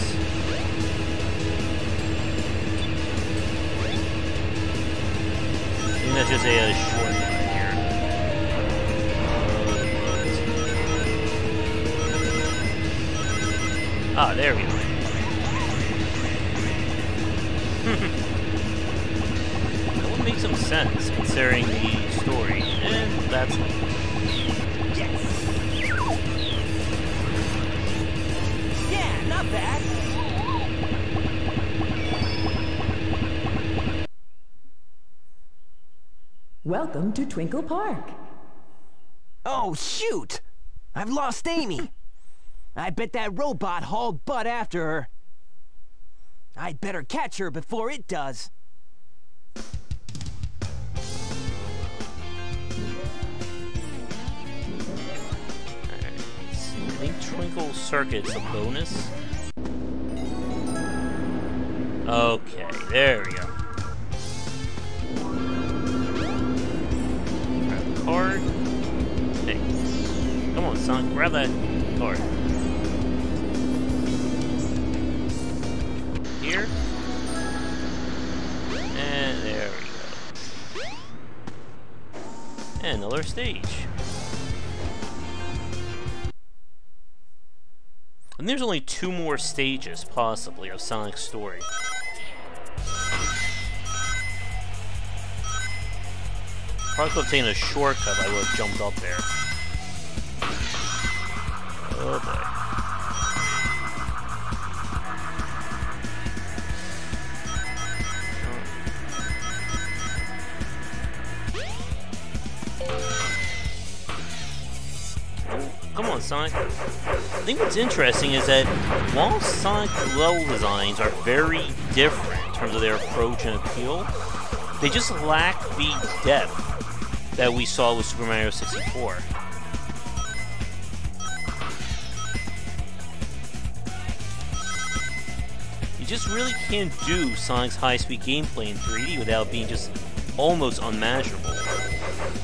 I think that's just a shortcut here. Ah, there we go. That would make some sense considering the story, and that's it. Yes! Yeah, not bad. Welcome to Twinkle Park. Oh, shoot! I've lost Amy. I bet that robot hauled butt after her. I'd better catch her before it does. I think Twinkle Circuit's a bonus. Okay, there we go. Grab the card. Hey, come on, Sonic, grab that card. Here. And there we go. And another stage. And there's only 2 more stages, possibly, of Sonic's story. Probably could have taken a shortcut, I would have jumped up there. Oh boy. Come on, Sonic. I think what's interesting is that while Sonic level designs are very different in terms of their approach and appeal, they just lack the depth that we saw with Super Mario 64. You just really can't do Sonic's high-speed gameplay in 3D without being just almost unmanageable.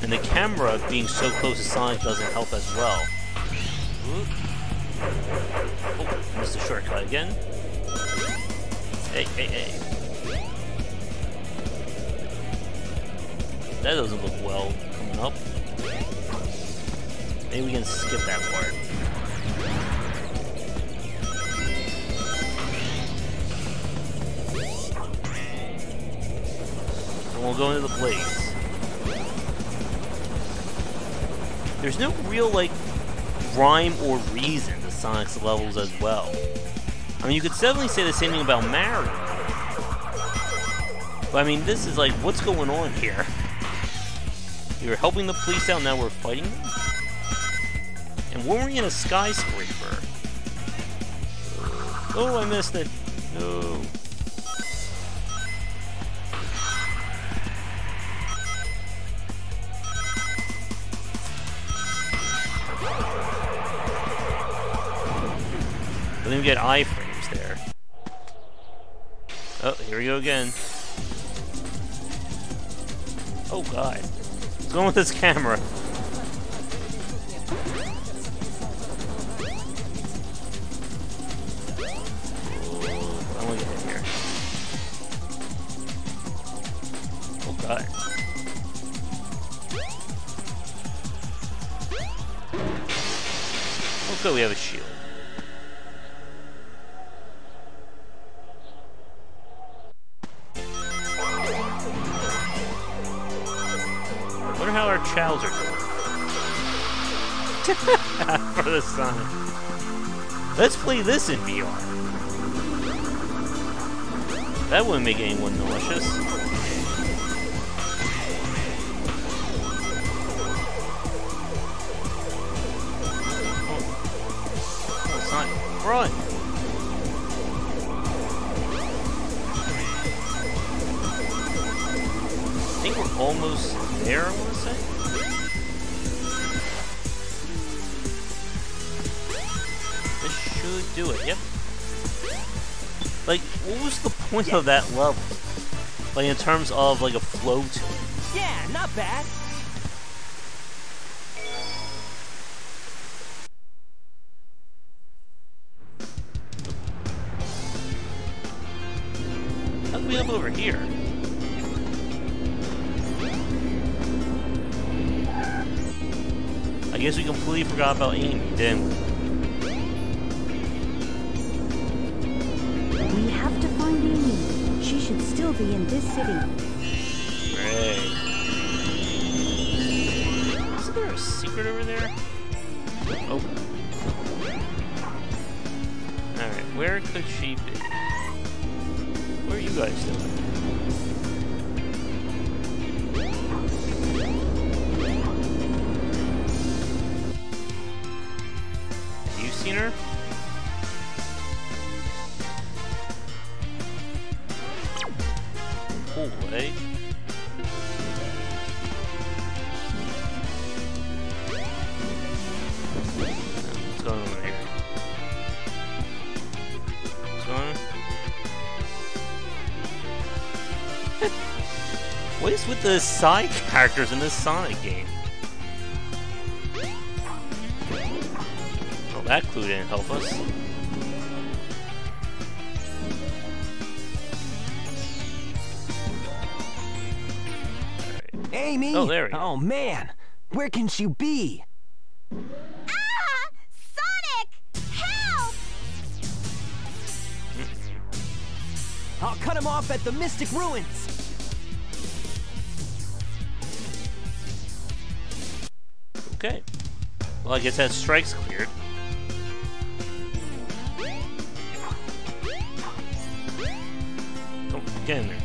And the camera being so close to Sonic doesn't help as well. Oh, missed the shortcut again. Hey. That doesn't look well coming up. Maybe we can skip that part. And we'll go into the blaze. There's no real, like, rhyme or reason to Sonic's levels as well. I mean, you could definitely say the same thing about Mario. But I mean, this is like, what's going on here? We were helping the police out, now we're fighting them? And weren't we in a skyscraper? Oh, I missed it. No. Don't even get iframes there. Oh, here we go again. Oh god. What's going with this camera? Oh, I want to get in here. Oh god. Oh good, we have a shield. Wonder how our chows are doing. For the Sonic. Let's play this in VR. That wouldn't make anyone nauseous. Oh, Sonic, run! I think we're almost there, I want to say. This should do it, yep. Like, what was the point of that level? Like, in terms of, like, a float? Yeah, not bad. How can we up over here? I guess we completely forgot about Amy, didn't we? We have to find Amy. She should still be in this city. Great. Isn't there a secret over there? Oh. Alright, where could she be? Where are you guys doing? Have you seen her? Pull away. What's going on here? What's going on? What is with the side characters in this Sonic game? Oh, that clue didn't help us. Amy! Oh, there we go. Oh, man! Where can she be? Ah! Sonic! Help! I'll cut him off at the Mystic Ruins! Okay. Well, I guess that strike's cleared. Oh, get in there.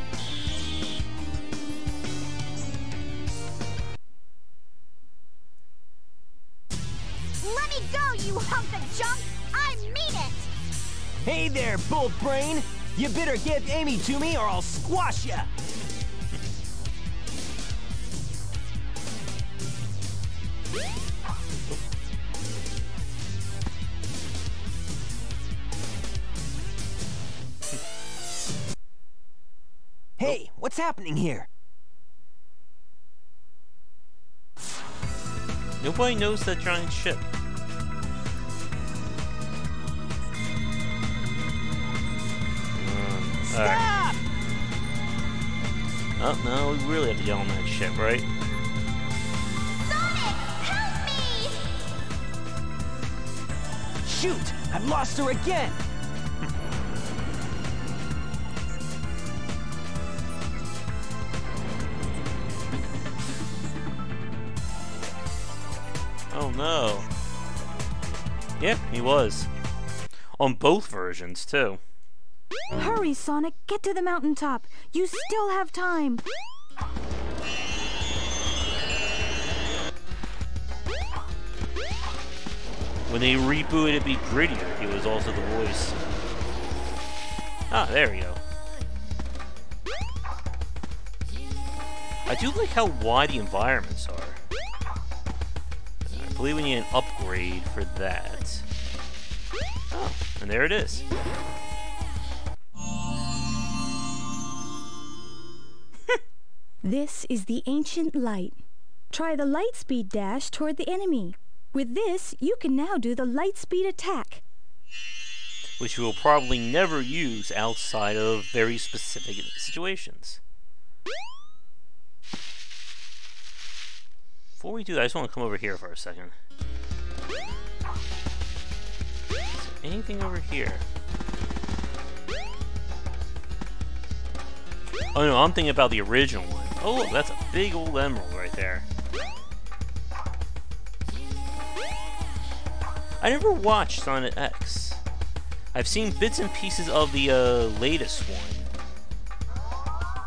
Let me go, you hunk of junk! I mean it! Hey there, Bolt Brain! You better give Amy to me or I'll squash ya! Hey, what's happening here? Nobody knows that giant ship. Stop! Oh, no, we really have to get on that ship, right? Sonic! Help me! Shoot! I've lost her again! Oh no. Yeah, he was. On both versions, too. Hurry, Sonic, get to the mountaintop. You still have time. When they rebooted it Be Grittier, he was also the voice. Ah, there we go. I do like how wide the environments are. believe we need an upgrade for that. Oh, and there it is. This is the ancient light. Try the light speed dash toward the enemy. With this, you can now do the light speed attack, which we will probably never use outside of very specific situations. Before we do that, I just want to come over here for a second. Is there anything over here? Oh no, I'm thinking about the original one. Oh look, that's a big old emerald right there. I never watched Sonic X. I've seen bits and pieces of the latest one.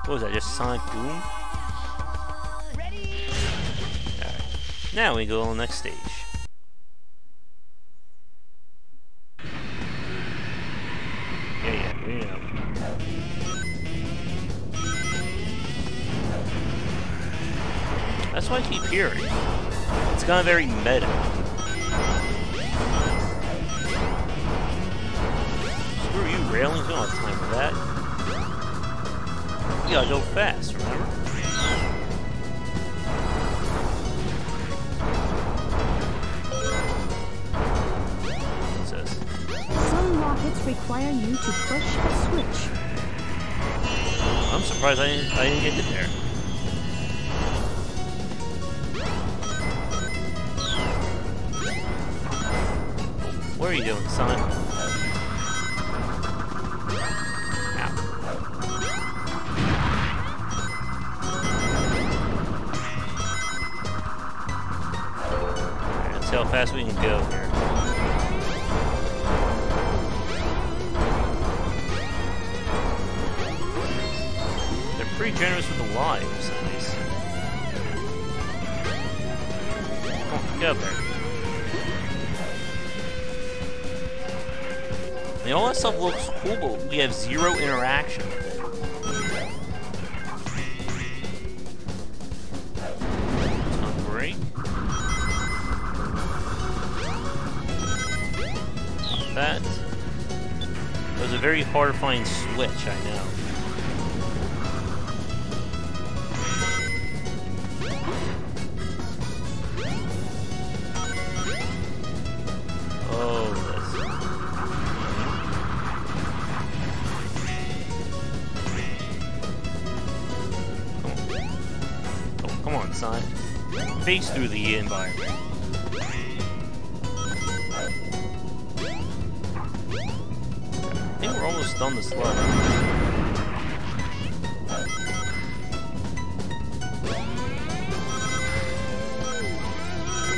What was that, just Sonic Boom? Alright, now we go on the next stage. Yeah, we know. That's what I keep hearing. It's kind of very meta. Screw you, railings. We don't have time for that. You gotta go fast, remember? What's this? Some rockets require you to push a switch. I'm surprised I didn't get hit there. What are you doing, Sonic? Ow. Alright, let's see how fast we can go here. They're pretty generous with the lives, at least. Come on, get up there. And all that stuff looks cool, but we have zero interaction with it. It's not great. That was a very hard to find switch, I know. Face through the environment. I think we're almost done this level.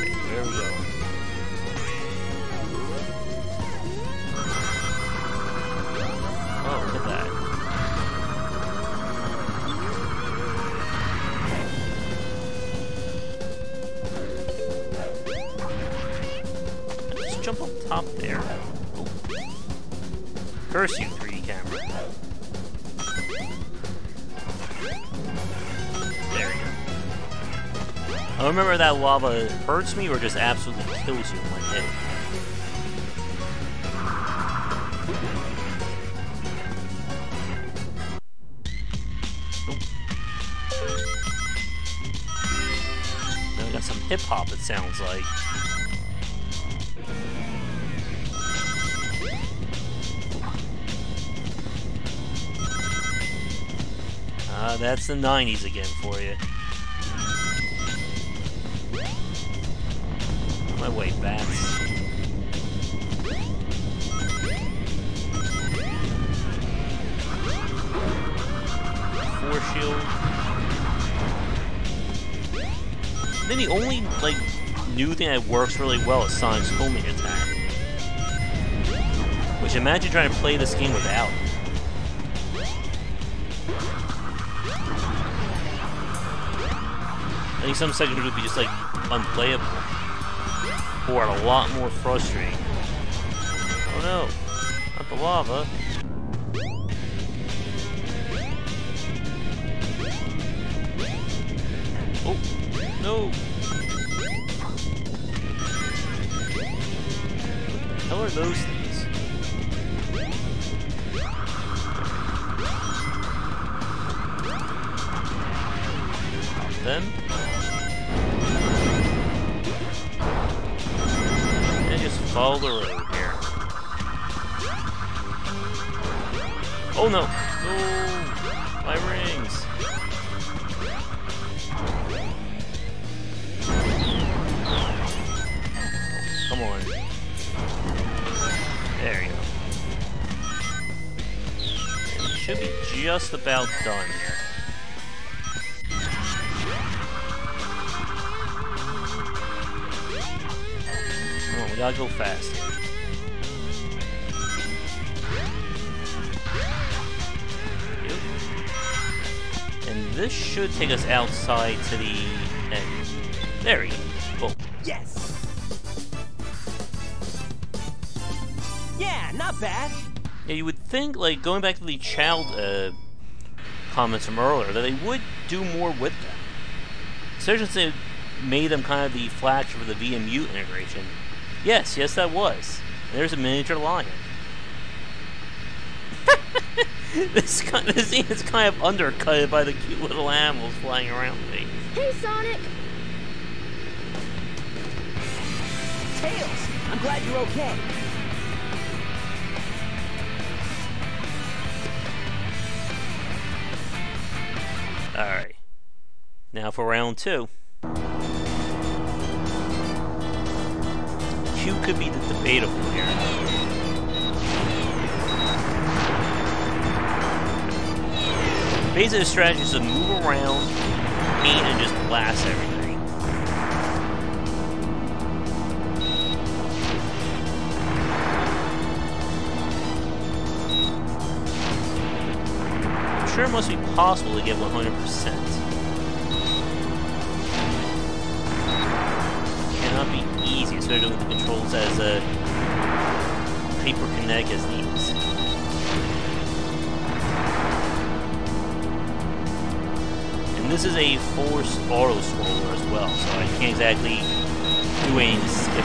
Okay, where are we going? Oh, look at that. Jump up top there. Oh. Curse you, 3D camera. There you go. I don't remember if that lava hurts me or just absolutely kills you when hit. Now we got some hip hop, it sounds like. That's the 90s again for you. On my way, bats. Force shield. And then the only, like, new thing that works really well is Sonic's homing attack. Which, imagine trying to play this game without. I think some sections would be just like unplayable, or a lot more frustrating. Oh no, not the lava. Oh no. hell are those things? Pop them. And just follow the road here. Oh no! No! My rings! Come on. There you go. And it should be just about done here. Come on, we gotta go fast. And this should take us outside to the end. There we go. Yes! Yeah, not bad. Yeah, you would think, like, going back to the child comments from earlier, that they would do more with them. Especially since they made them kind of the flagship of the VMU integration. Yes, that was. And there's a miniature lion. This scene is kind of undercut by the cute little animals flying around me. Hey, Sonic! Tails, I'm glad you're okay. Alright. Now for round 2. Q could be the debatable here. Basically, the strategy is to move around, paint, and just blast everything. I'm sure it must be possible to get 100%. Cannot be easy, especially with the controls as hyperkinetic as these. And this is a forced auto-scroller as well, so I can't exactly do anything to skip it.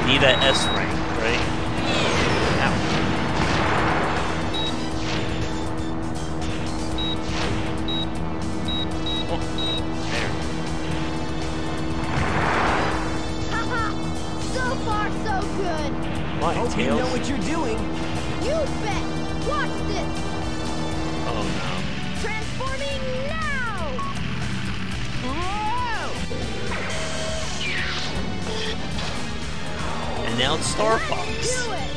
Need that S rank, right? Ow. Oh, there. Haha! So far, so good! Why, Hope you Tails? know what you're doing. You bet! Watch this! Oh no. Transforming now! And now it's Star Fox. Do it!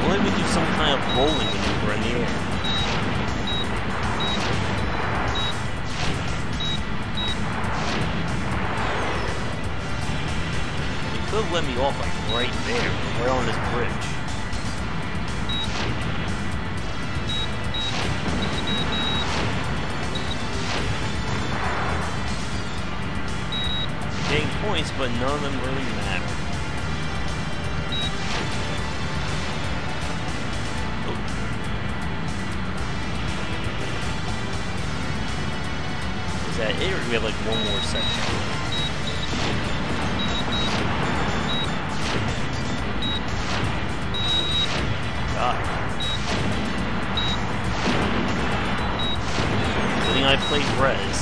What if we do some kind of rolling maneuver in the air? You could have let me off like right there, right on this bridge. Getting points, but none of them really matter. Is that it, or do we have like one more section? God. Good thing I played Res.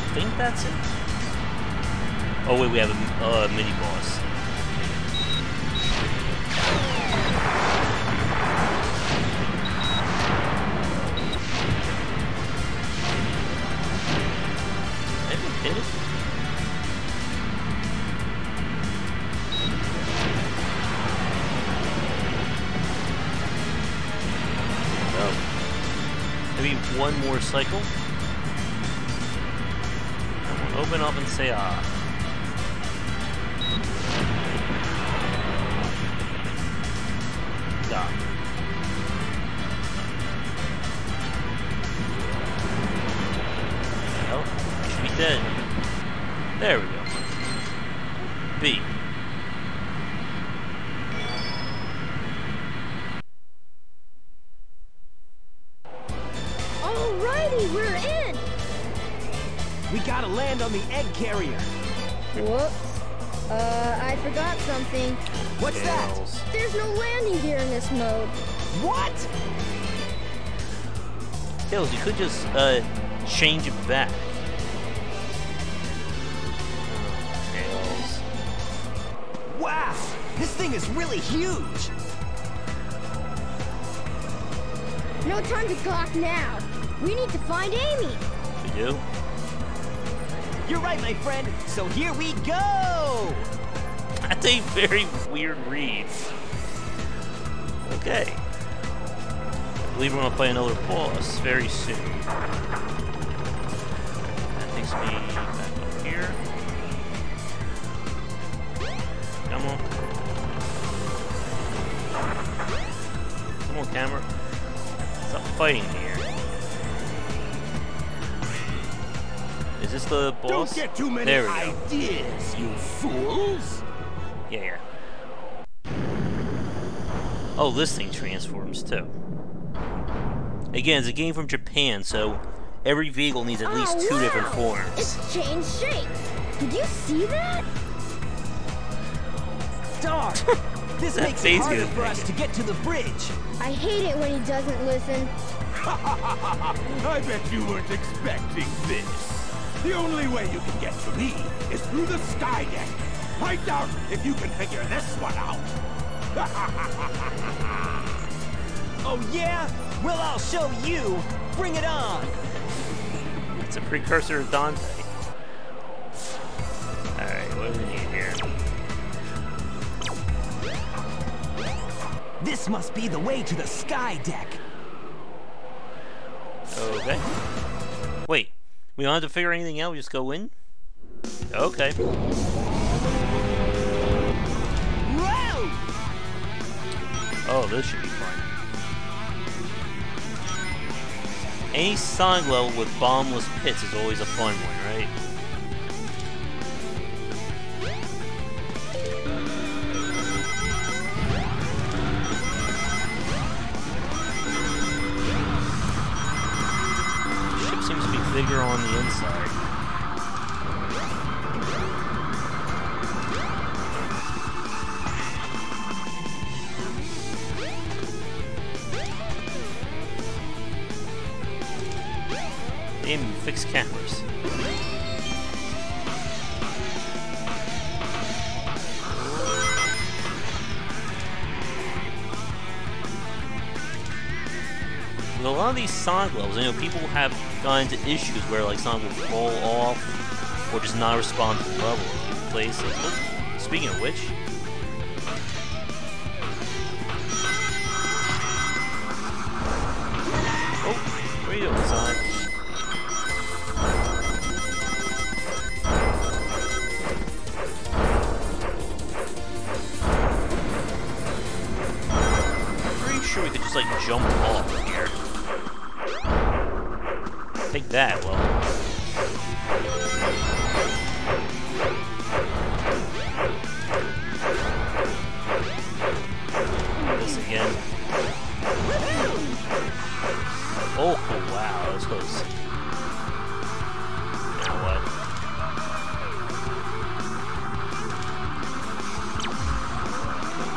I think that's it. Oh wait, we have a mini boss. I haven't hit it. one more cycle. And we'll open up and say ah. Stop. Well, you should be dead. There we go. B. Alrighty, we're in! We gotta land on the egg carrier. Whoops. I forgot something. What's that? There's no landing gear in this mode. What? Tails, you could just, change it back. Tails. Wow! This thing is really huge! No time to gawk now. We need to find Amy. We do? You're right, my friend. So here we go! That's a very weird read. Okay. I believe we're gonna play another boss very soon. That takes me back up here. Come on. Come on, camera. Stop fighting here. Is this the boss? Don't get too many ideas, you fools! Yeah. Oh, this thing transforms too. Again, it's a game from Japan, so every vehicle needs at least two different forms. It's changed shape. Did you see that? Darn! This makes it harder for us to get to the bridge. I hate it when he doesn't listen. I bet you weren't expecting this. The only way you can get to me is through the sky deck. I doubt if you can figure this one out. Oh yeah? Well, I'll show you. Bring it on. It's a precursor of Dante. Alright, what do we need here? This must be the way to the sky deck. Okay. Wait, we don't have to figure anything out, we just go in? Okay. Whoa! Oh, this should be fun. Any Sonic level with bombless pits is always a fun one, right? The ship seems to be bigger on the inside. Damn, you fix cameras. With a lot of these Sonic levels, I know people have gotten into issues where like Sonic will fall off or just not respond to the level in places. Oh, speaking of which, oh, what are you doing, Sonic? Sure we could just like jump off here. Take that, well. This again. Oh wow, that was close. Now what?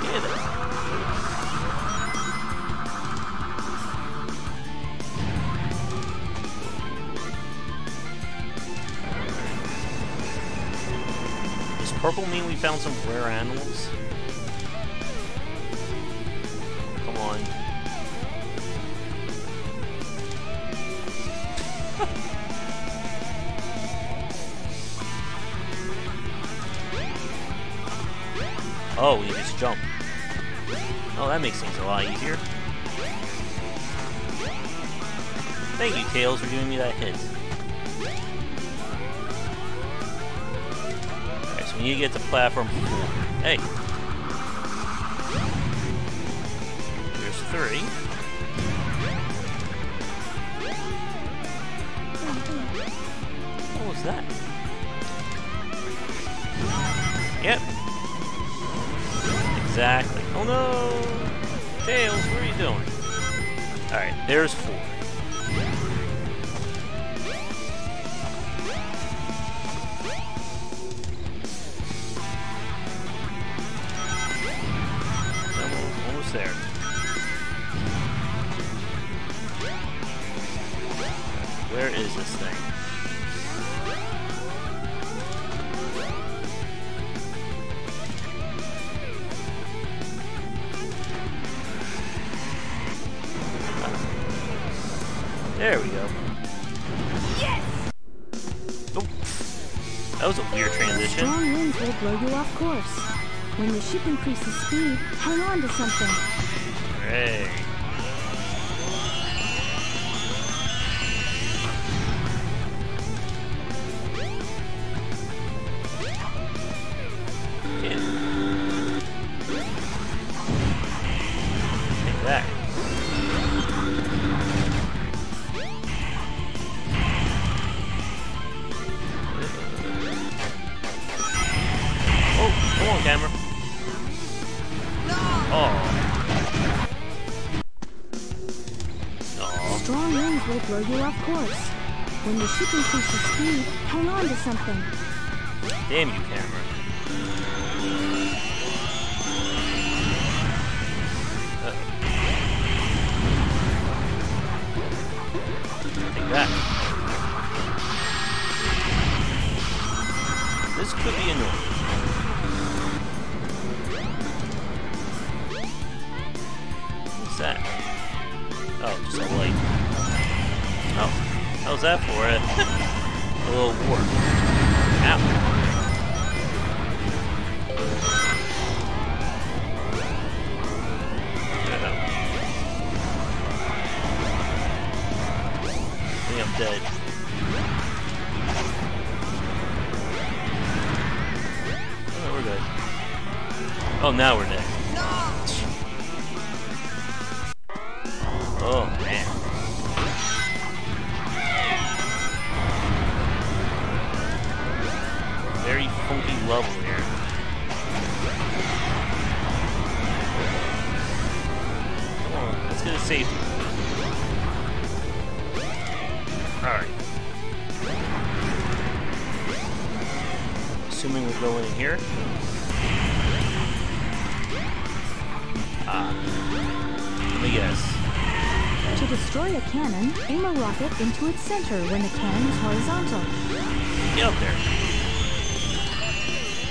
Get it. Purple mean we found some rare animals? Come on. Oh, we just jump. Oh, that makes things a lot easier. Thank you, Tails, for giving me that hint. Alright, so we need to get to platform 4. Hey! There's 3. What was that? Yep. Exactly. Oh no! Tails, what are you doing? Alright, there's 4. Almost there. Where is this thing? There we go. Yes! Oh, that was a weird transition. Strong winds will blow you off course. When the ship increases speed, hang on to something. Hey. Take that. Oh, come on, camera. Oh. Oh. Strong winds will blow you off course. When the ship increases speed, hang on to something. Damn you, camera. Take that. This could be annoying. What's that? Oh, just a light. Oh, how's that for it? A little warp. Ow. I think I'm dead. Oh, we're good. Oh, now we're dead. Oh, man. Very funky level here. Come on, let's get a safety. Alright. Assuming we're going in here. Let me guess. To destroy a cannon, aim a rocket into its center when the cannon is horizontal. Get up there.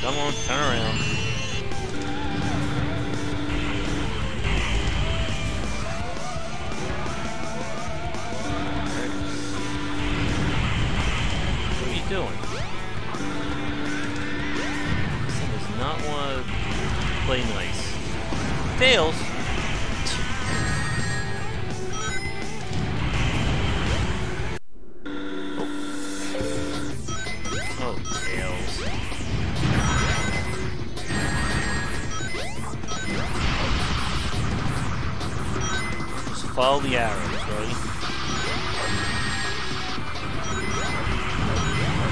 Come on, turn around. Right. What are you doing? This thing does not want to play nice. Tails! Follow the arrows, buddy.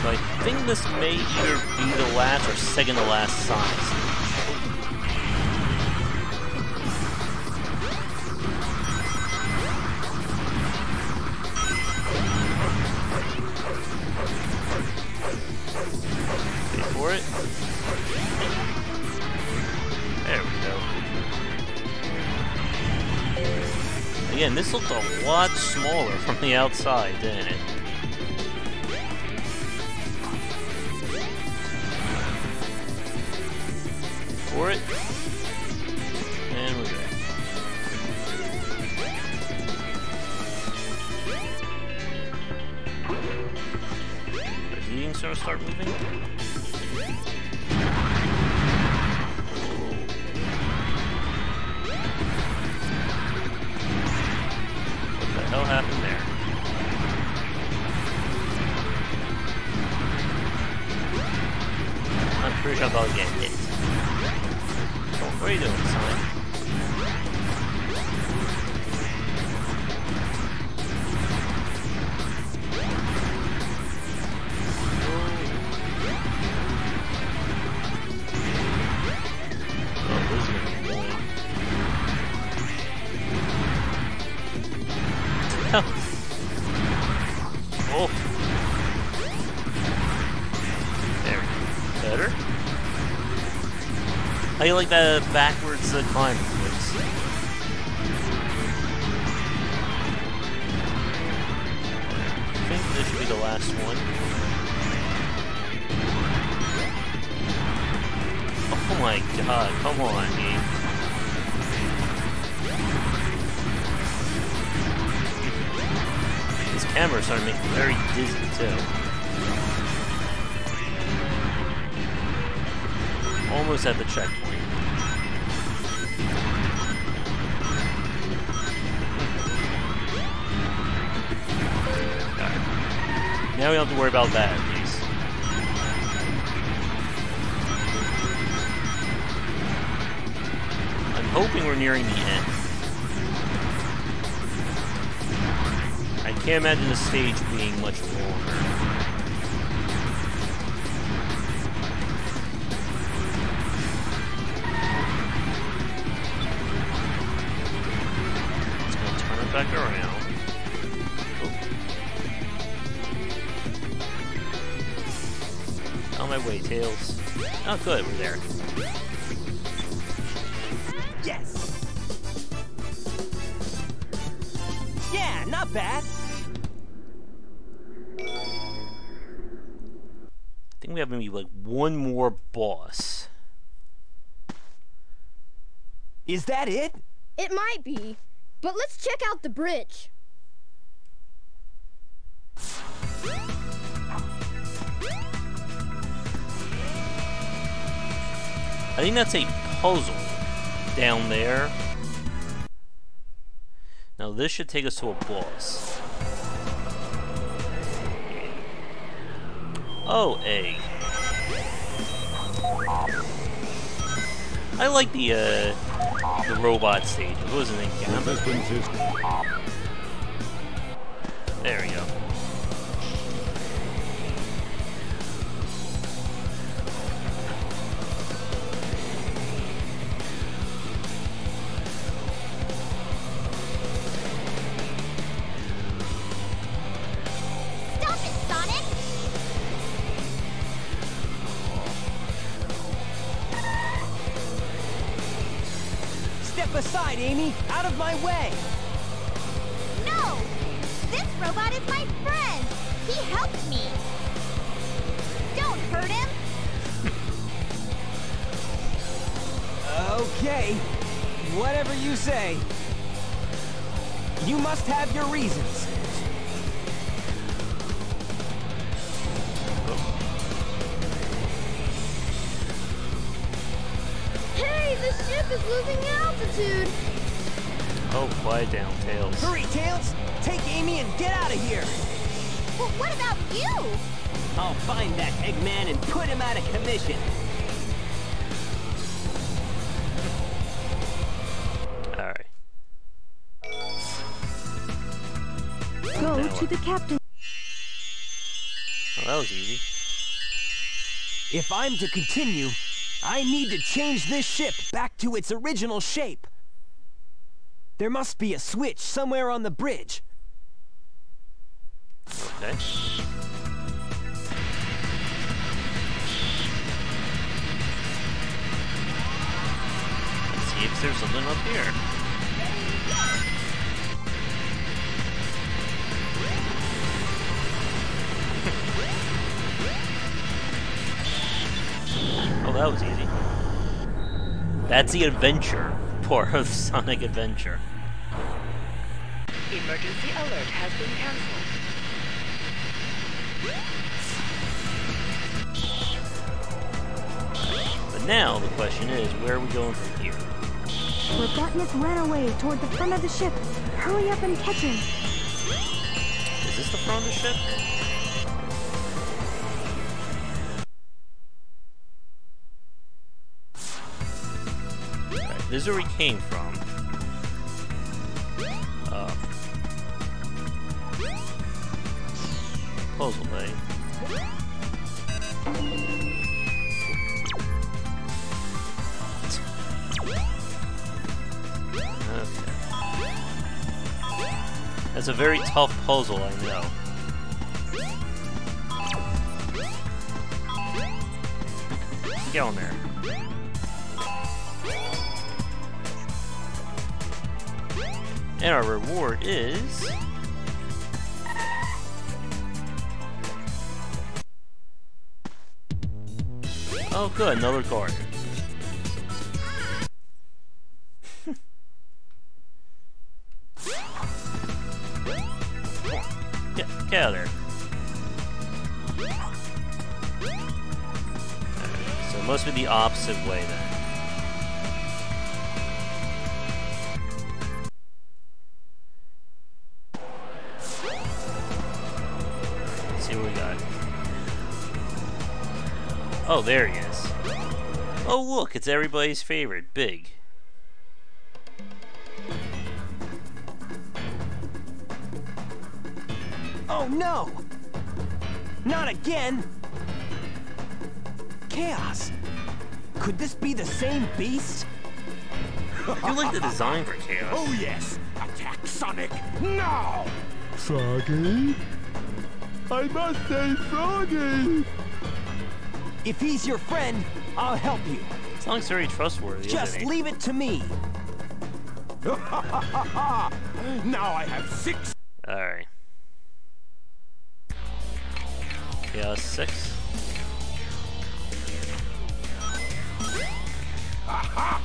So I think this may either be the last or second to last Sonic. Wait for it. There we go. Again, this looked a lot smaller from the outside, didn't it? For it. And we're good. Is the eating gonna start moving? What the hell happened there? What are you doing, Sonic? Oh, this is gonna be annoying. Oh. There. Better? How do you like that backwards climb, please? I think this should be the last one. Oh my god, come on, game. This camera's starting to make me very dizzy, too. Almost at the checkpoint. Alright. Now we don't have to worry about that, at least. I'm hoping we're nearing the end. I can't imagine the stage being much longer. Back around. Oh. On my way, Tails. Oh, good, we're there. Yes! Yeah, not bad. I think we have maybe like one more boss. Is that it? It might be. But let's check out the bridge. I think that's a puzzle down there. Now this should take us to a boss. Oh, A. I like the robot stage. What was it named? There we go. Stop it, Sonic! Step aside, Amy! Out of my way! No! This robot is my friend! He helped me! Don't hurt him! Okay. Whatever you say. You must have your reasons. Hey, the ship is losing altitude! Oh, quiet down, Tails. Hurry, Tails! Take Amy and get out of here! Well, what about you? I'll find that Eggman and put him out of commission. Alright. Go to the captain. Oh, that was easy. If I'm to continue, I need to change this ship back to its original shape. There must be a switch somewhere on the bridge. Okay. Let's see if there's something up here. Oh, that was easy. That's the adventure part of Sonic Adventure. Emergency alert has been cancelled. But now the question is, where are we going from here? Robotnik ran away toward the front of the ship. Hurry up and catch him. Is this the front of the ship? This is where we came from. Puzzle bay. Okay. That's a very tough puzzle, I know. Get on there. And our reward is... oh good, another card. Get out of there. Alright, so it must be the opposite way then. Let's see what we got. Oh, there he is. Oh look, it's everybody's favorite, Big. Oh no! Not again! Chaos! Could this be the same beast? You like the design for Chaos. Oh yes! Attack Sonic now! Froggy? I must say Froggy! If he's your friend, I'll help you. Sounds very trustworthy, Just isn't he? leave it to me. Now I have 6. Alright. Chaos 6. Aha!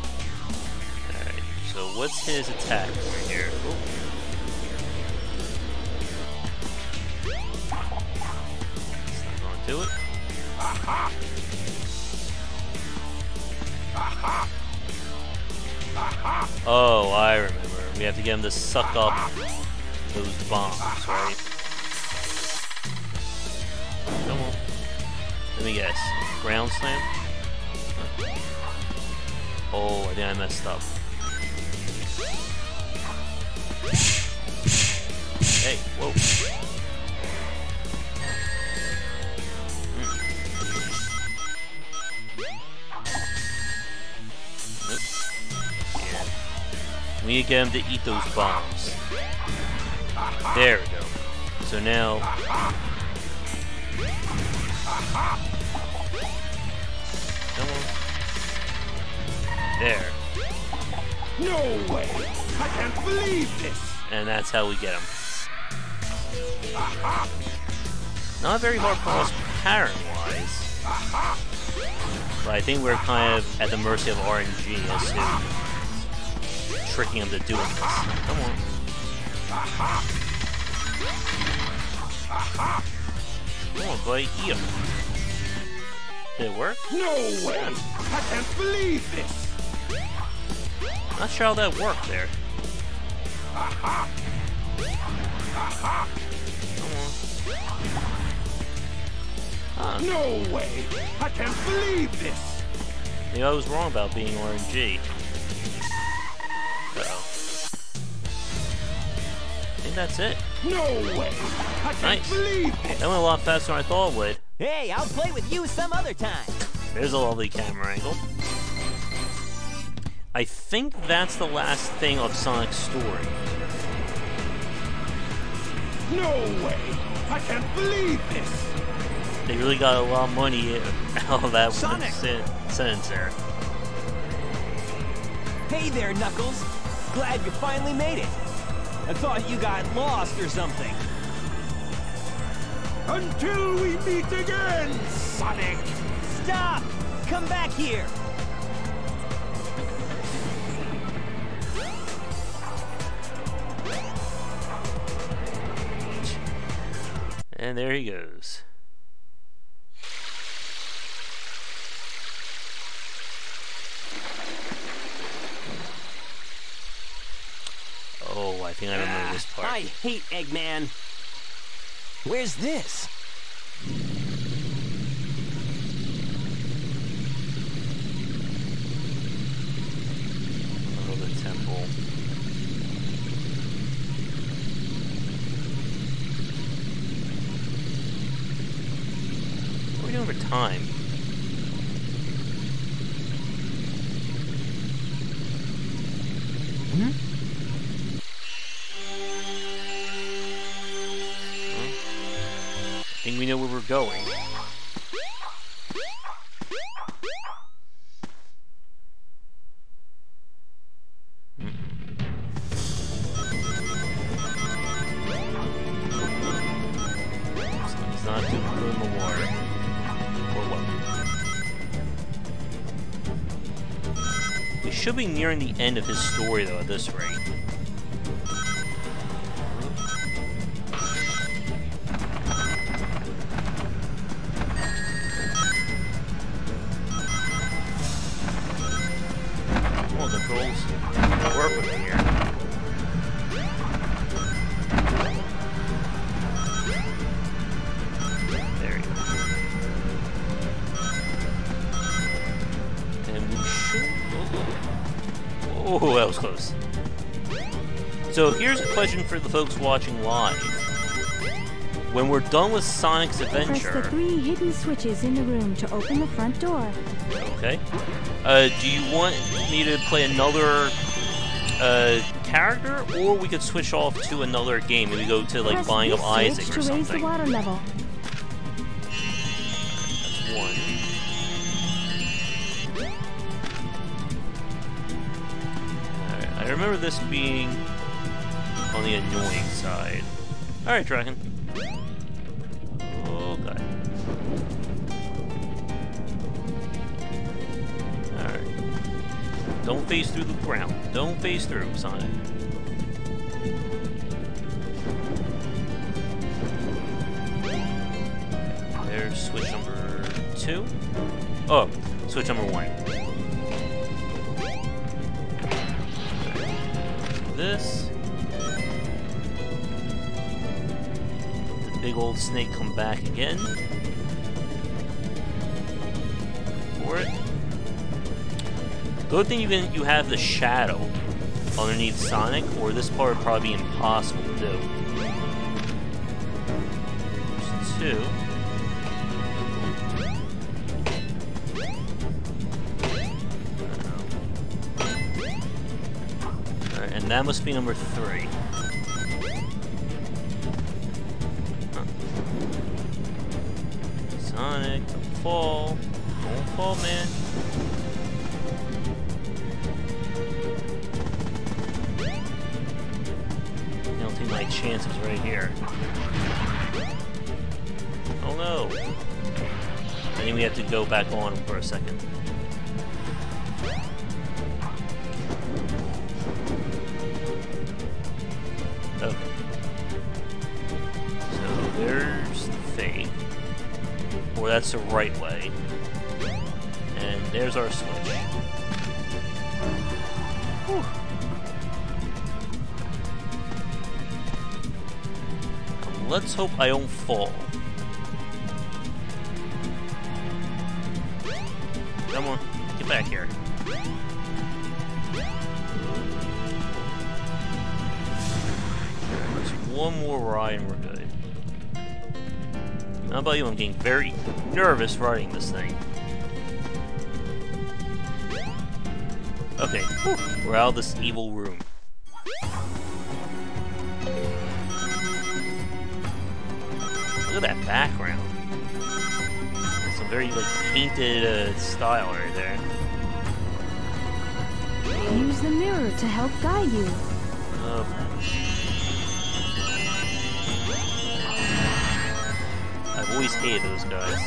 Alright, so what's his attack over here? Oh. It's not gonna do it. Aha! Aha! Aha! Oh, I remember. We have to get him to suck up those bombs, right? Come on. Let me guess. Ground slam? Oh, I think I messed up. Hey, whoa. We need to get him to eat those bombs. There we go. So now... come on. There. No way! I can't believe this! And that's how we get him. Not a very hard boss pattern-wise. But I think we're kind of at the mercy of RNG as to tricking him to doing this. Come on. Come on, buddy, eat him. Did it work? No way! I can't believe this! Not sure how that worked there. Huh. No way! I can't believe this! Maybe I was wrong about being RNG. Uh-oh. I think that's it. No way! I can't Nice. believe this! That went a lot faster than I thought it would. Hey, I'll play with you some other time. There's a lovely camera angle. I think that's the last thing of Sonic's story. No way! I can't believe this! They really got a lot of money out of that one Sonic! sentence there. Hey there, Knuckles. Glad you finally made it. I thought you got lost or something. Until we meet again, Sonic! Stop! Come back here! And there he goes. Oh, I think I remember this part. I hate Eggman. Where's this? cool. What are we doing for time? I think we know where we're going. It's not too good in the water. Or what? We should be nearing the end of his story, though, at this rate. Work with me here. There you go. And we should... Oh, that was close. So here's a question for the folks watching live. When we're done with Sonic's adventure... Press the 3 hidden switches in the room to open the front door. Okay. Do you want me to play another character, or we could switch off to another game? Maybe go to, like, Press Buying of this Isaac switch or to raise something. the water level. That's one. Alright, I remember this being on the annoying side. Alright, Dragon. Oh, God. Alright. Don't phase through the ground. Don't phase through, Sonic. There's switch number 2. Oh, switch number 1. This. The big old snake come back again. For it. Good thing you have the shadow underneath Sonic, or this part would probably be impossible to do. There's 2. Alright, and that must be number 3. Huh. Sonic, don't fall. Don't fall, man. My chances right here. Oh no! I think we have to go back on for a second. Okay. So there's the thing. Or that's the right way. And there's our switch. Whew. Let's hope I don't fall. Come on, get back here. There's one more ride and we're good. How about you? I'm getting very nervous riding this thing. Okay, we're out of this evil room. Look at that background. It's a very, like, painted style right there. Use the mirror to help guide you. I've always hated those guys.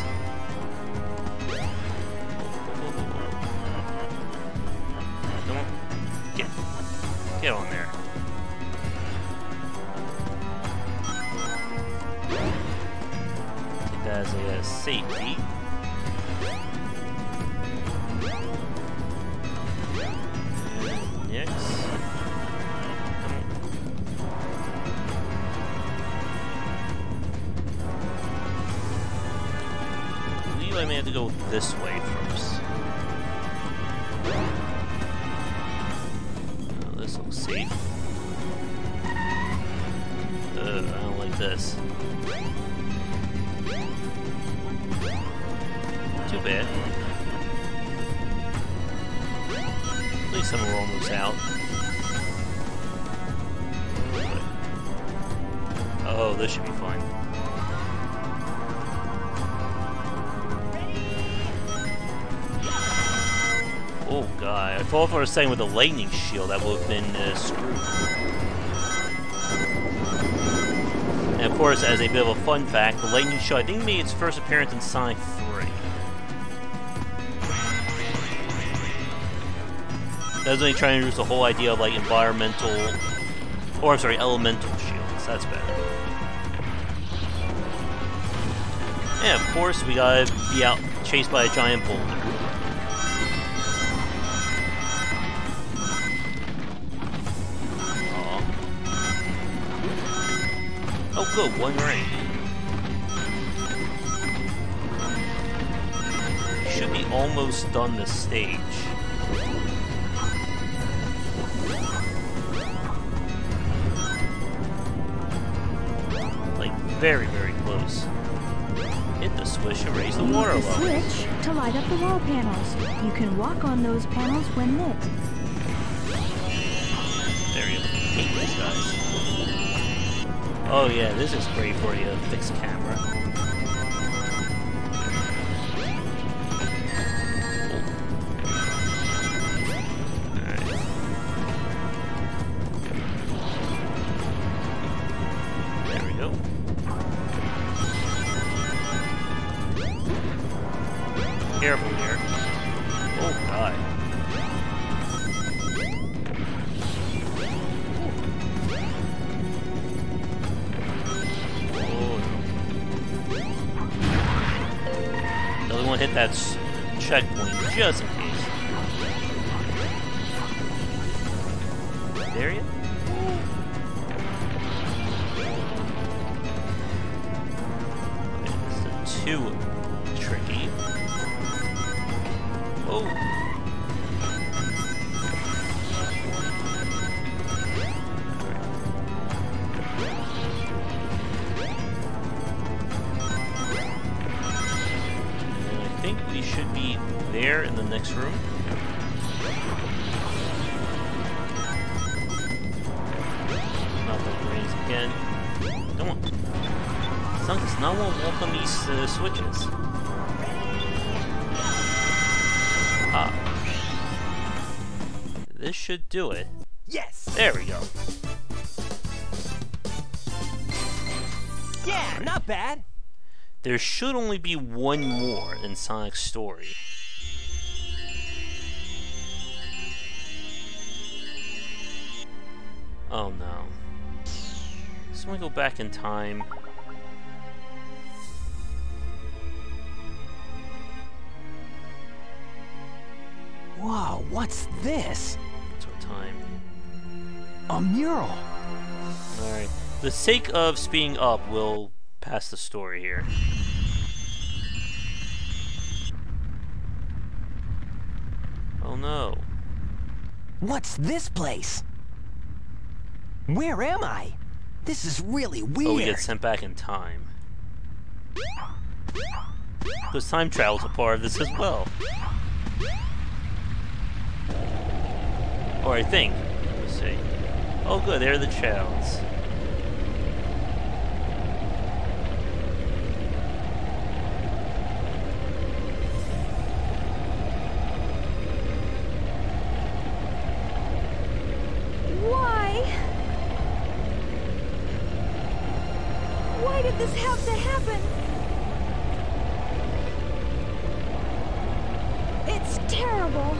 Come on. Get on there. As a safety. Next. I believe I may have to go this way first. No, this This looks safe. Ugh, I don't like this. Too bad. At least some are almost out. Oh, this should be fun. Oh god, I thought for a second with the lightning shield that would have been screwed. And of course, as a bit of a fun fact, the lightning shield I think made its first appearance in Sonic 3. That was only trying to introduce the whole idea of like environmental, or I'm sorry, elemental shields. That's better. And of course, we gotta be out chased by a giant boulder. Aww. Oh, good, one ring. Should be almost done this stage. Like, very, very close. Hit the switch to raise the water level. Switch to light up the wall panels. You can walk on those panels when lit. There you go. Hate these guys. Oh yeah, this is great for you, fixed camera. Careful here. Oh god. Oh no. Doesn't want to hit that checkpoint just in case. There you? It's too tricky. Oh. And I think we should be there in the next room. Not the rings again. Come on. Sonic does not want to walk on these switches. Ah. This should do it. Yes! There we go. Yeah, not bad. There should only be one more in Sonic's story. Oh no. So we go back in time. Whoa, what's this? What's our time? A mural. Alright. For the sake of speeding up, we'll pass the story here. Oh no. What's this place? Where am I? This is really weird. Oh, we get sent back in time. Because time travel's a part of this as well. Or I think. Let's see. Oh good, there are the channels. Why did this have to happen? It's terrible.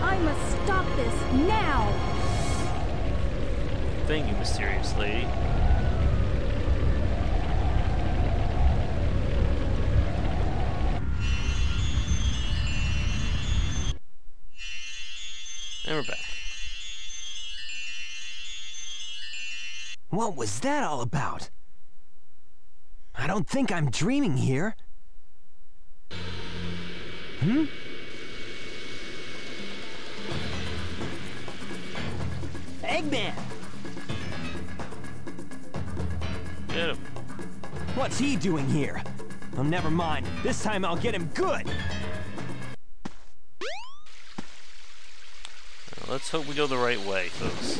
I must stop this now. Thank you, mysterious lady. And we're back. What was that all about? I don't think I'm dreaming here. Eggman! Get him. What's he doing here? Oh, never mind. This time I'll get him good! Let's hope we go the right way, folks.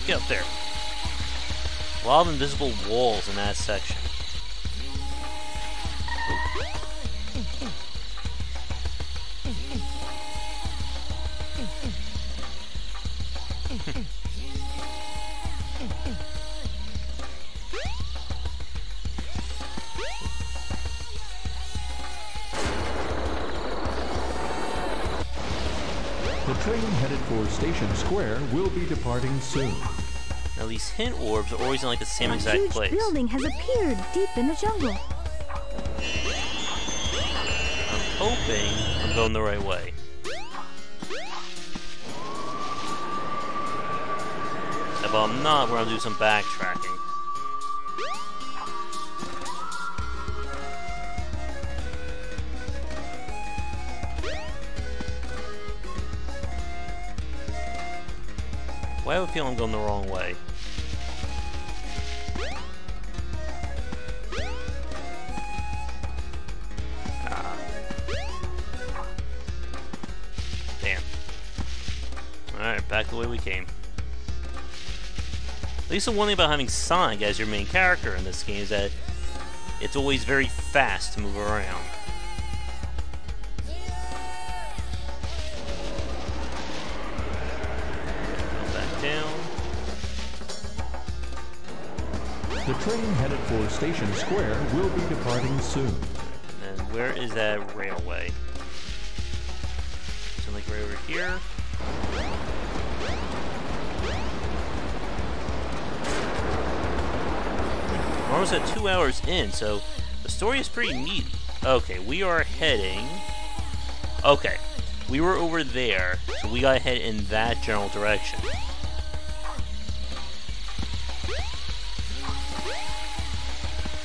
Get up there. A lot of invisible walls in that section. The train headed for Station Square will be departing soon. Now these hint orbs are always in like the same exact place. A huge building has appeared deep in the jungle. I'm hoping I'm going the right way. If I'm not, we're gonna do some backtracking. Why do I feel I'm going the wrong way? Ah. Damn. Alright, back the way we came. At least the one thing about having Sonic as your main character in this game is that it's always very fast to move around. Down. The train headed for Station Square will be departing soon. And where is that railway? Something like right over here. We're almost at 2 hours in, so the story is pretty neat. Okay, we are heading... Okay, we were over there, so we gotta head in that general direction.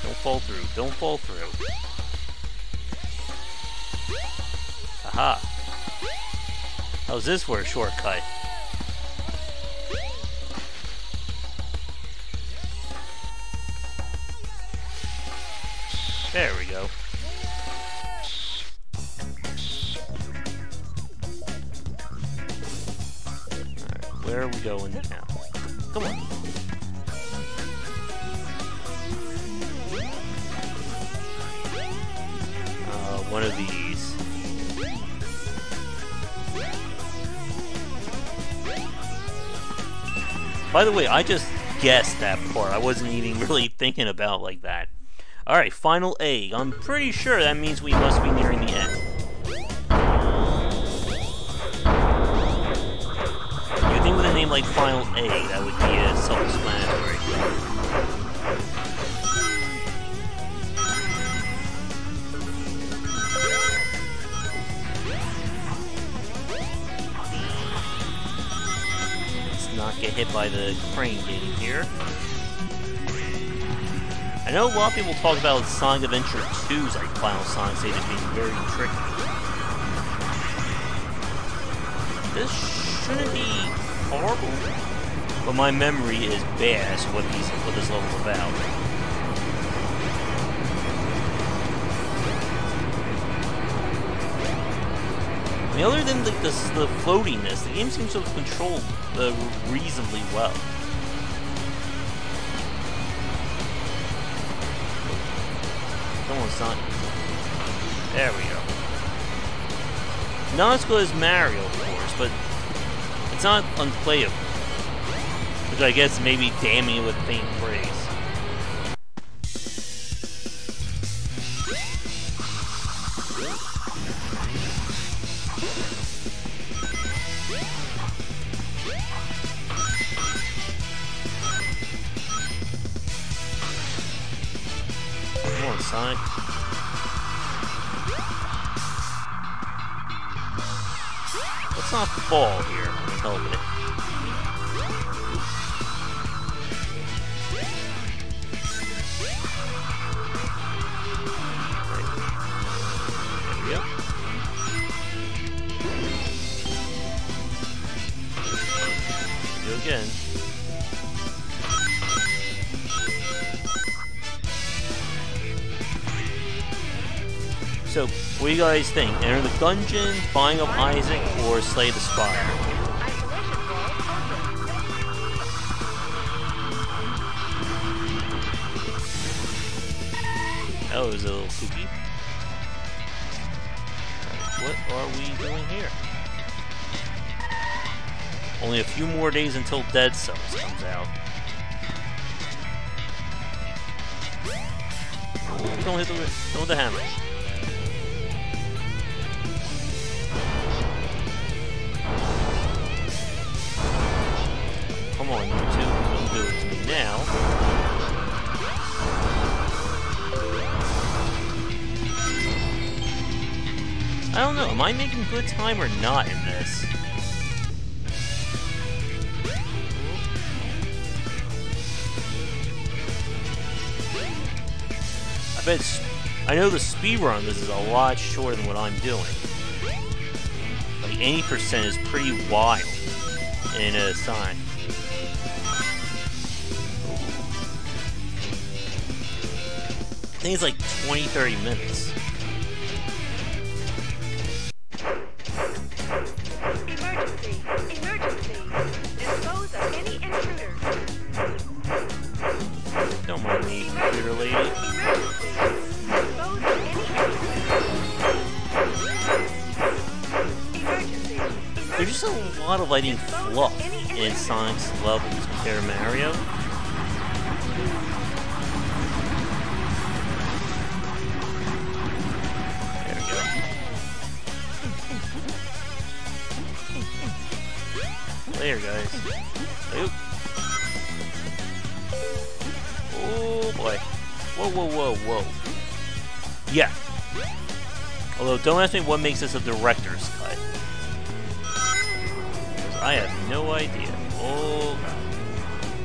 Don't fall through. Don't fall through. Aha. How's this for a shortcut? There we go. Alright, where are we going now? Come on. One of these. By the way, I just guessed that part. I wasn't even really thinking about like that. Alright, final egg. I'm pretty sure that means we must be nearing the end. You'd think with a name like Final Egg, that would be a self-explanatory. Not get hit by the crane getting here. I know a lot of people talk about Sonic Adventure 2's like Final Sonic stage as being very tricky. This shouldn't be horrible, but my memory is bad as to what this level's about. I mean, other than the floatiness, the game seems to have controlled reasonably well. Come on, son. There we go. Not as good as Mario, of course, but it's not unplayable. Which I guess may be damning it with faint praise. Come on, Sonic. Let's not fall here. I'm helping it. So, what do you guys think? Enter the dungeon, find up Isaac, or slay the Spire? That was a little kooky. What are we doing here? Only a few more days until Dead Cells comes out. Don't hit the hammer. Come on, you two. Don't do it to me now. I don't know. Am I making good time or not in this? I know the speed run this is a lot shorter than what I'm doing. Like 80% is pretty wild in a sign. I think it's like 20-30 minutes. Emergency! Emergency! Dispose of any intruder. Don't mind me, computer lady. There's just a lot of lighting fluff in Sonic's levels compared to Mario. There we go. There, guys. Oop. Oh boy. Whoa, whoa, whoa, whoa. Yeah. Although, don't ask me what makes this a director's cut. I have no idea. Oh god.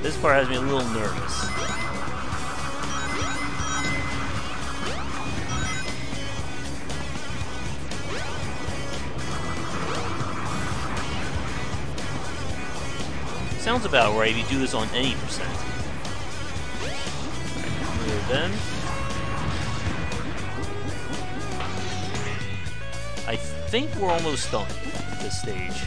This part has me a little nervous. Sounds about right if you do this on any percent. Clear them. I think we're almost done at this stage.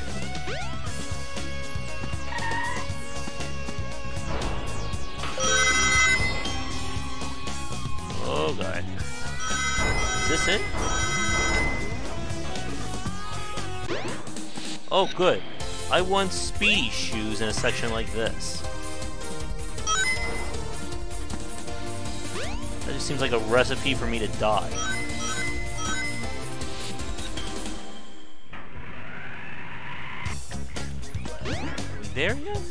Oh god. Is this it? Oh good. I want Speedy shoes in a section like this. That just seems like a recipe for me to die. Are we there yet?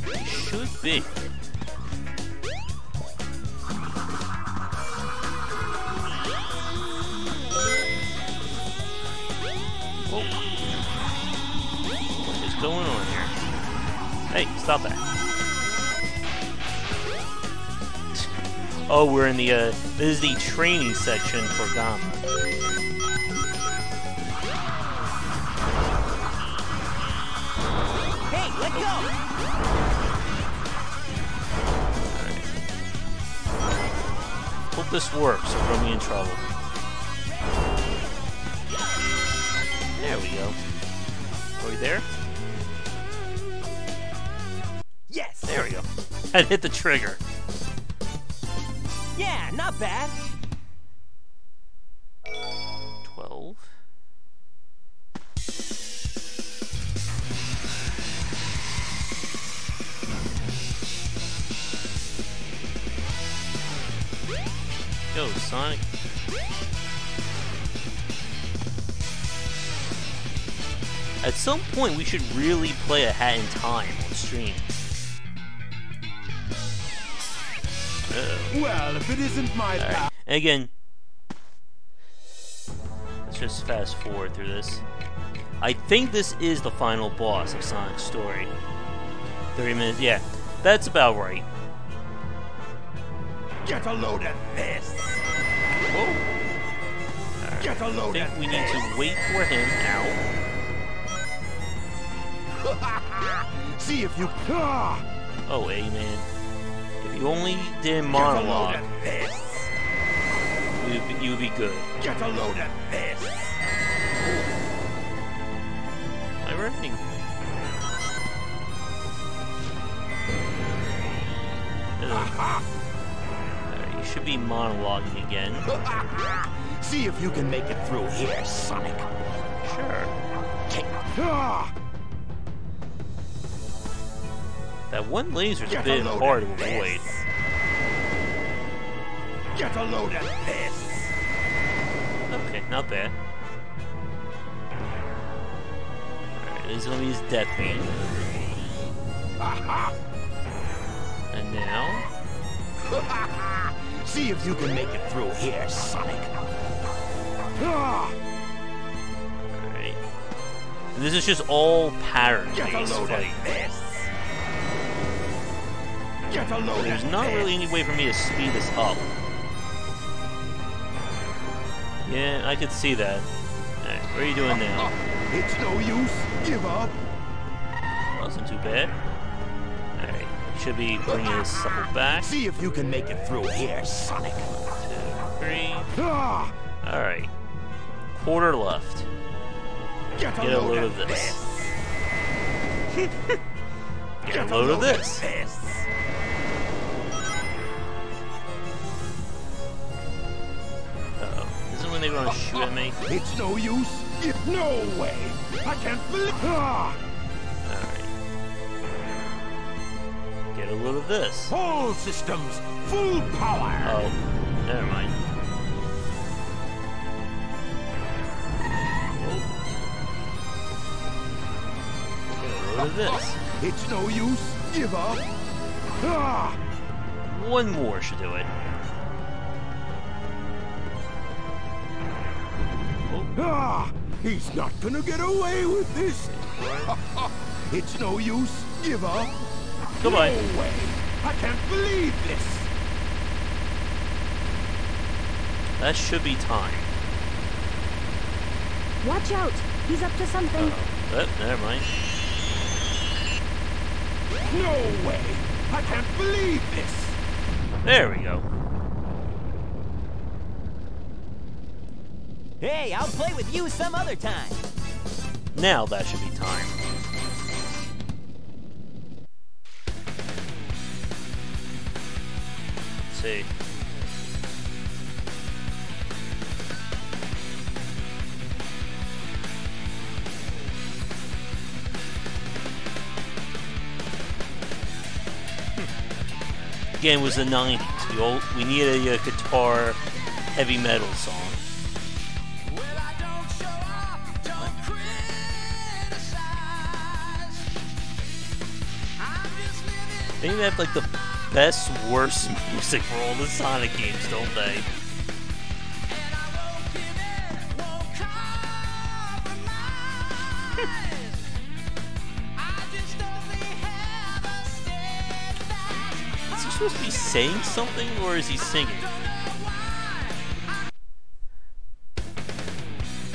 We should be. Going on here? Hey, stop that. Oh, we're in the, this is the training section for Gamma. Hey, let go! Alright. Hope this works, or throw me in trouble. There we go. Are we there? Yes! There we go. I'd hit the trigger. Yeah, not bad. 12. Go, Sonic. At some point, we should really play a Hat in Time on stream. Well, if it isn't my right. And again, let's just fast forward through this. I think this is the final boss of Sonic's story. 30 minutes, yeah, that's about right. Get a load of this. Whoa. Right. Get a load I think we need to wait for him out. See if you. Oh, hey man. If you only did monologue, you would be good. Get a load of this! My rating. You should be monologuing again. See if you can make it through here, Sonic. Sure. That one laser's a bit hard to avoid. Get a load of this! Okay, not bad. Alright, this is gonna be his death beam. And now... See if you can make it through here, Sonic. Alright. And this is just all pattern-based fight. There's not really any way for me to speed this up. Yeah, I could see that. Alright, what are you doing now? It's no use. Give up. Wasn't too bad. Alright, should be bringing this supple back. See if you can make it through here, Sonic. 2, 3. Alright. Quarter left. Get a load of this. Get a load of this. When they're gonna shoot at me. It's no use. No way. I can't believe. Alright. Get a load of this. All systems, full power. Oh, never mind. Get a load of this. It's no use. Give up. One more should do it. He's not gonna get away with this. It's no use. Give up. Goodbye. No way. I can't believe this. That should be time. Watch out. He's up to something. Never mind. No way. I can't believe this. There we go. Hey, I'll play with you some other time. Now that should be time. Let's see. Again, it was the 90s. We needed a guitar heavy metal song. They have like the best, worst music for all the Sonic games, don't they? Is he supposed to be saying something, or is he singing?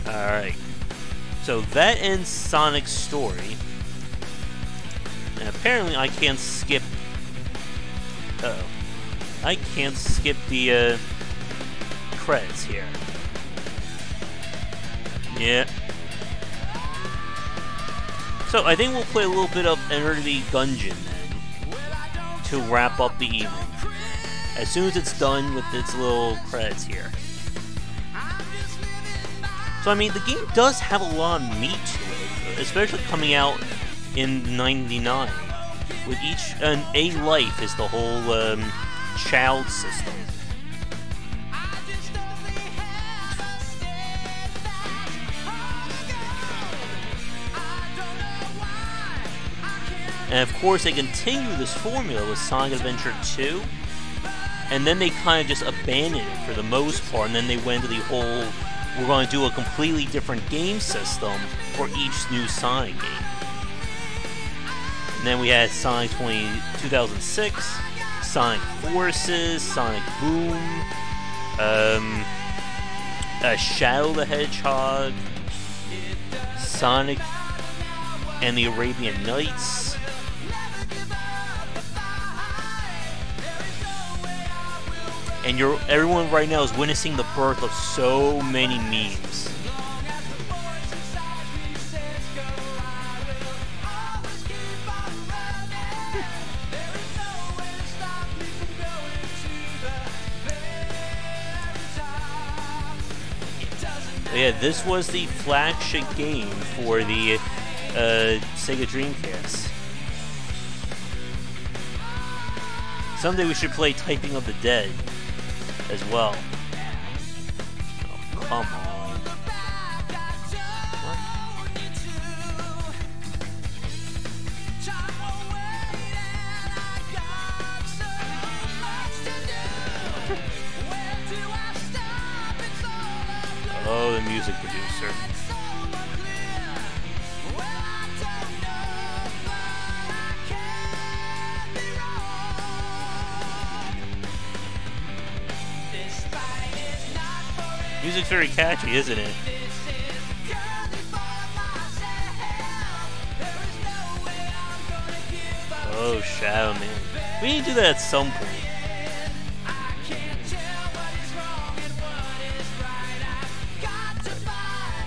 Alright. So that ends Sonic's story. And apparently I can't skip... Uh-oh. I can't skip the, credits here. Yeah. So I think we'll play a little bit of Energy Gungeon then, to wrap up the evening. As soon as it's done with its little credits here. So I mean, the game does have a lot of meat to it, especially coming out in '99. With each, A Life is the whole child system. And of course, they continue this formula with Sonic Adventure 2, and then they kind of just abandoned it for the most part, and then they went to the whole, we're going to do a completely different game system for each new Sonic game. And then we had Sonic 2006, Sonic Forces, Sonic Boom, Shadow the Hedgehog, Sonic and the Arabian Nights, and everyone right now is witnessing the birth of so many memes. Yeah, this was the flagship game for the Sega Dreamcast. Someday we should play Typing of the Dead as well. Oh, come on. What? Oh, the music producer. Music's very catchy, isn't it? Oh, Shadow Man. We need to do that at some point.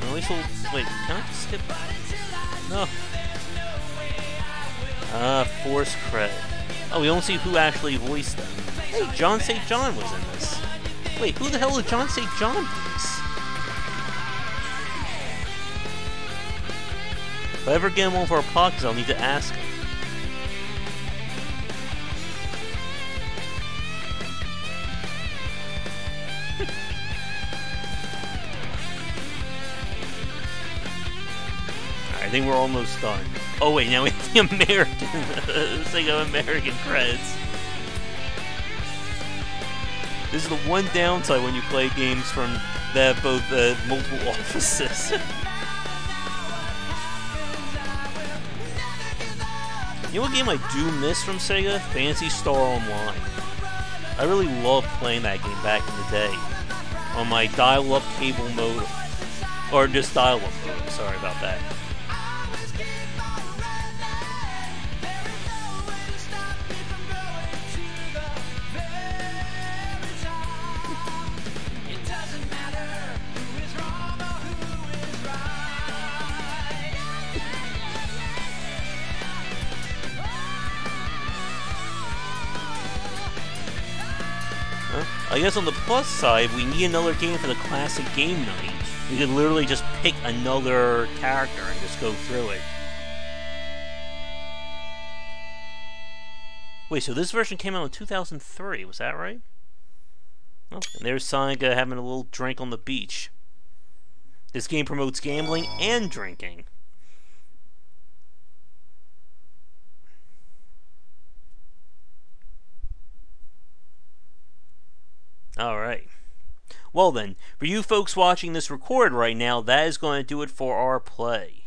At least we'll... Wait, can I just skip? No. Force credit. Oh, we don't see who actually voiced them. Hey, John St. John was in this. Wait, who the hell did John St. John voice? If I ever get him on for our podcast, I'll need to ask him. I think we're almost done. Oh wait, now we have the American, Sega American credits. This is the one downside when you play games from that have both multiple offices. You know what game I do miss from Sega? Phantasy Star Online. I really loved playing that game back in the day on my dial-up cable modem, or just dial-up modem. Sorry about that. I guess on the plus side, we need another game for the classic game night. We could literally just pick another character and just go through it. Wait, so this version came out in 2003, was that right? Oh, and there's Sonic having a little drink on the beach. This game promotes gambling and drinking. Alright. Well then, for you folks watching this record right now, that is going to do it for our play.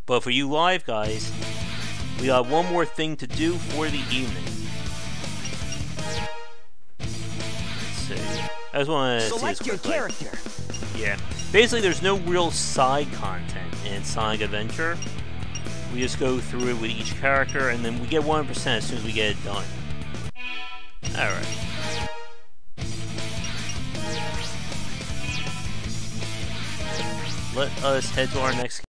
But for you live guys, we got one more thing to do for the evening. Let's see. I just want to select your character. Yeah. Basically, there's no real side content in Sonic Adventure. We just go through it with each character, and then we get 100% as soon as we get it done. Alright. Let us head to our next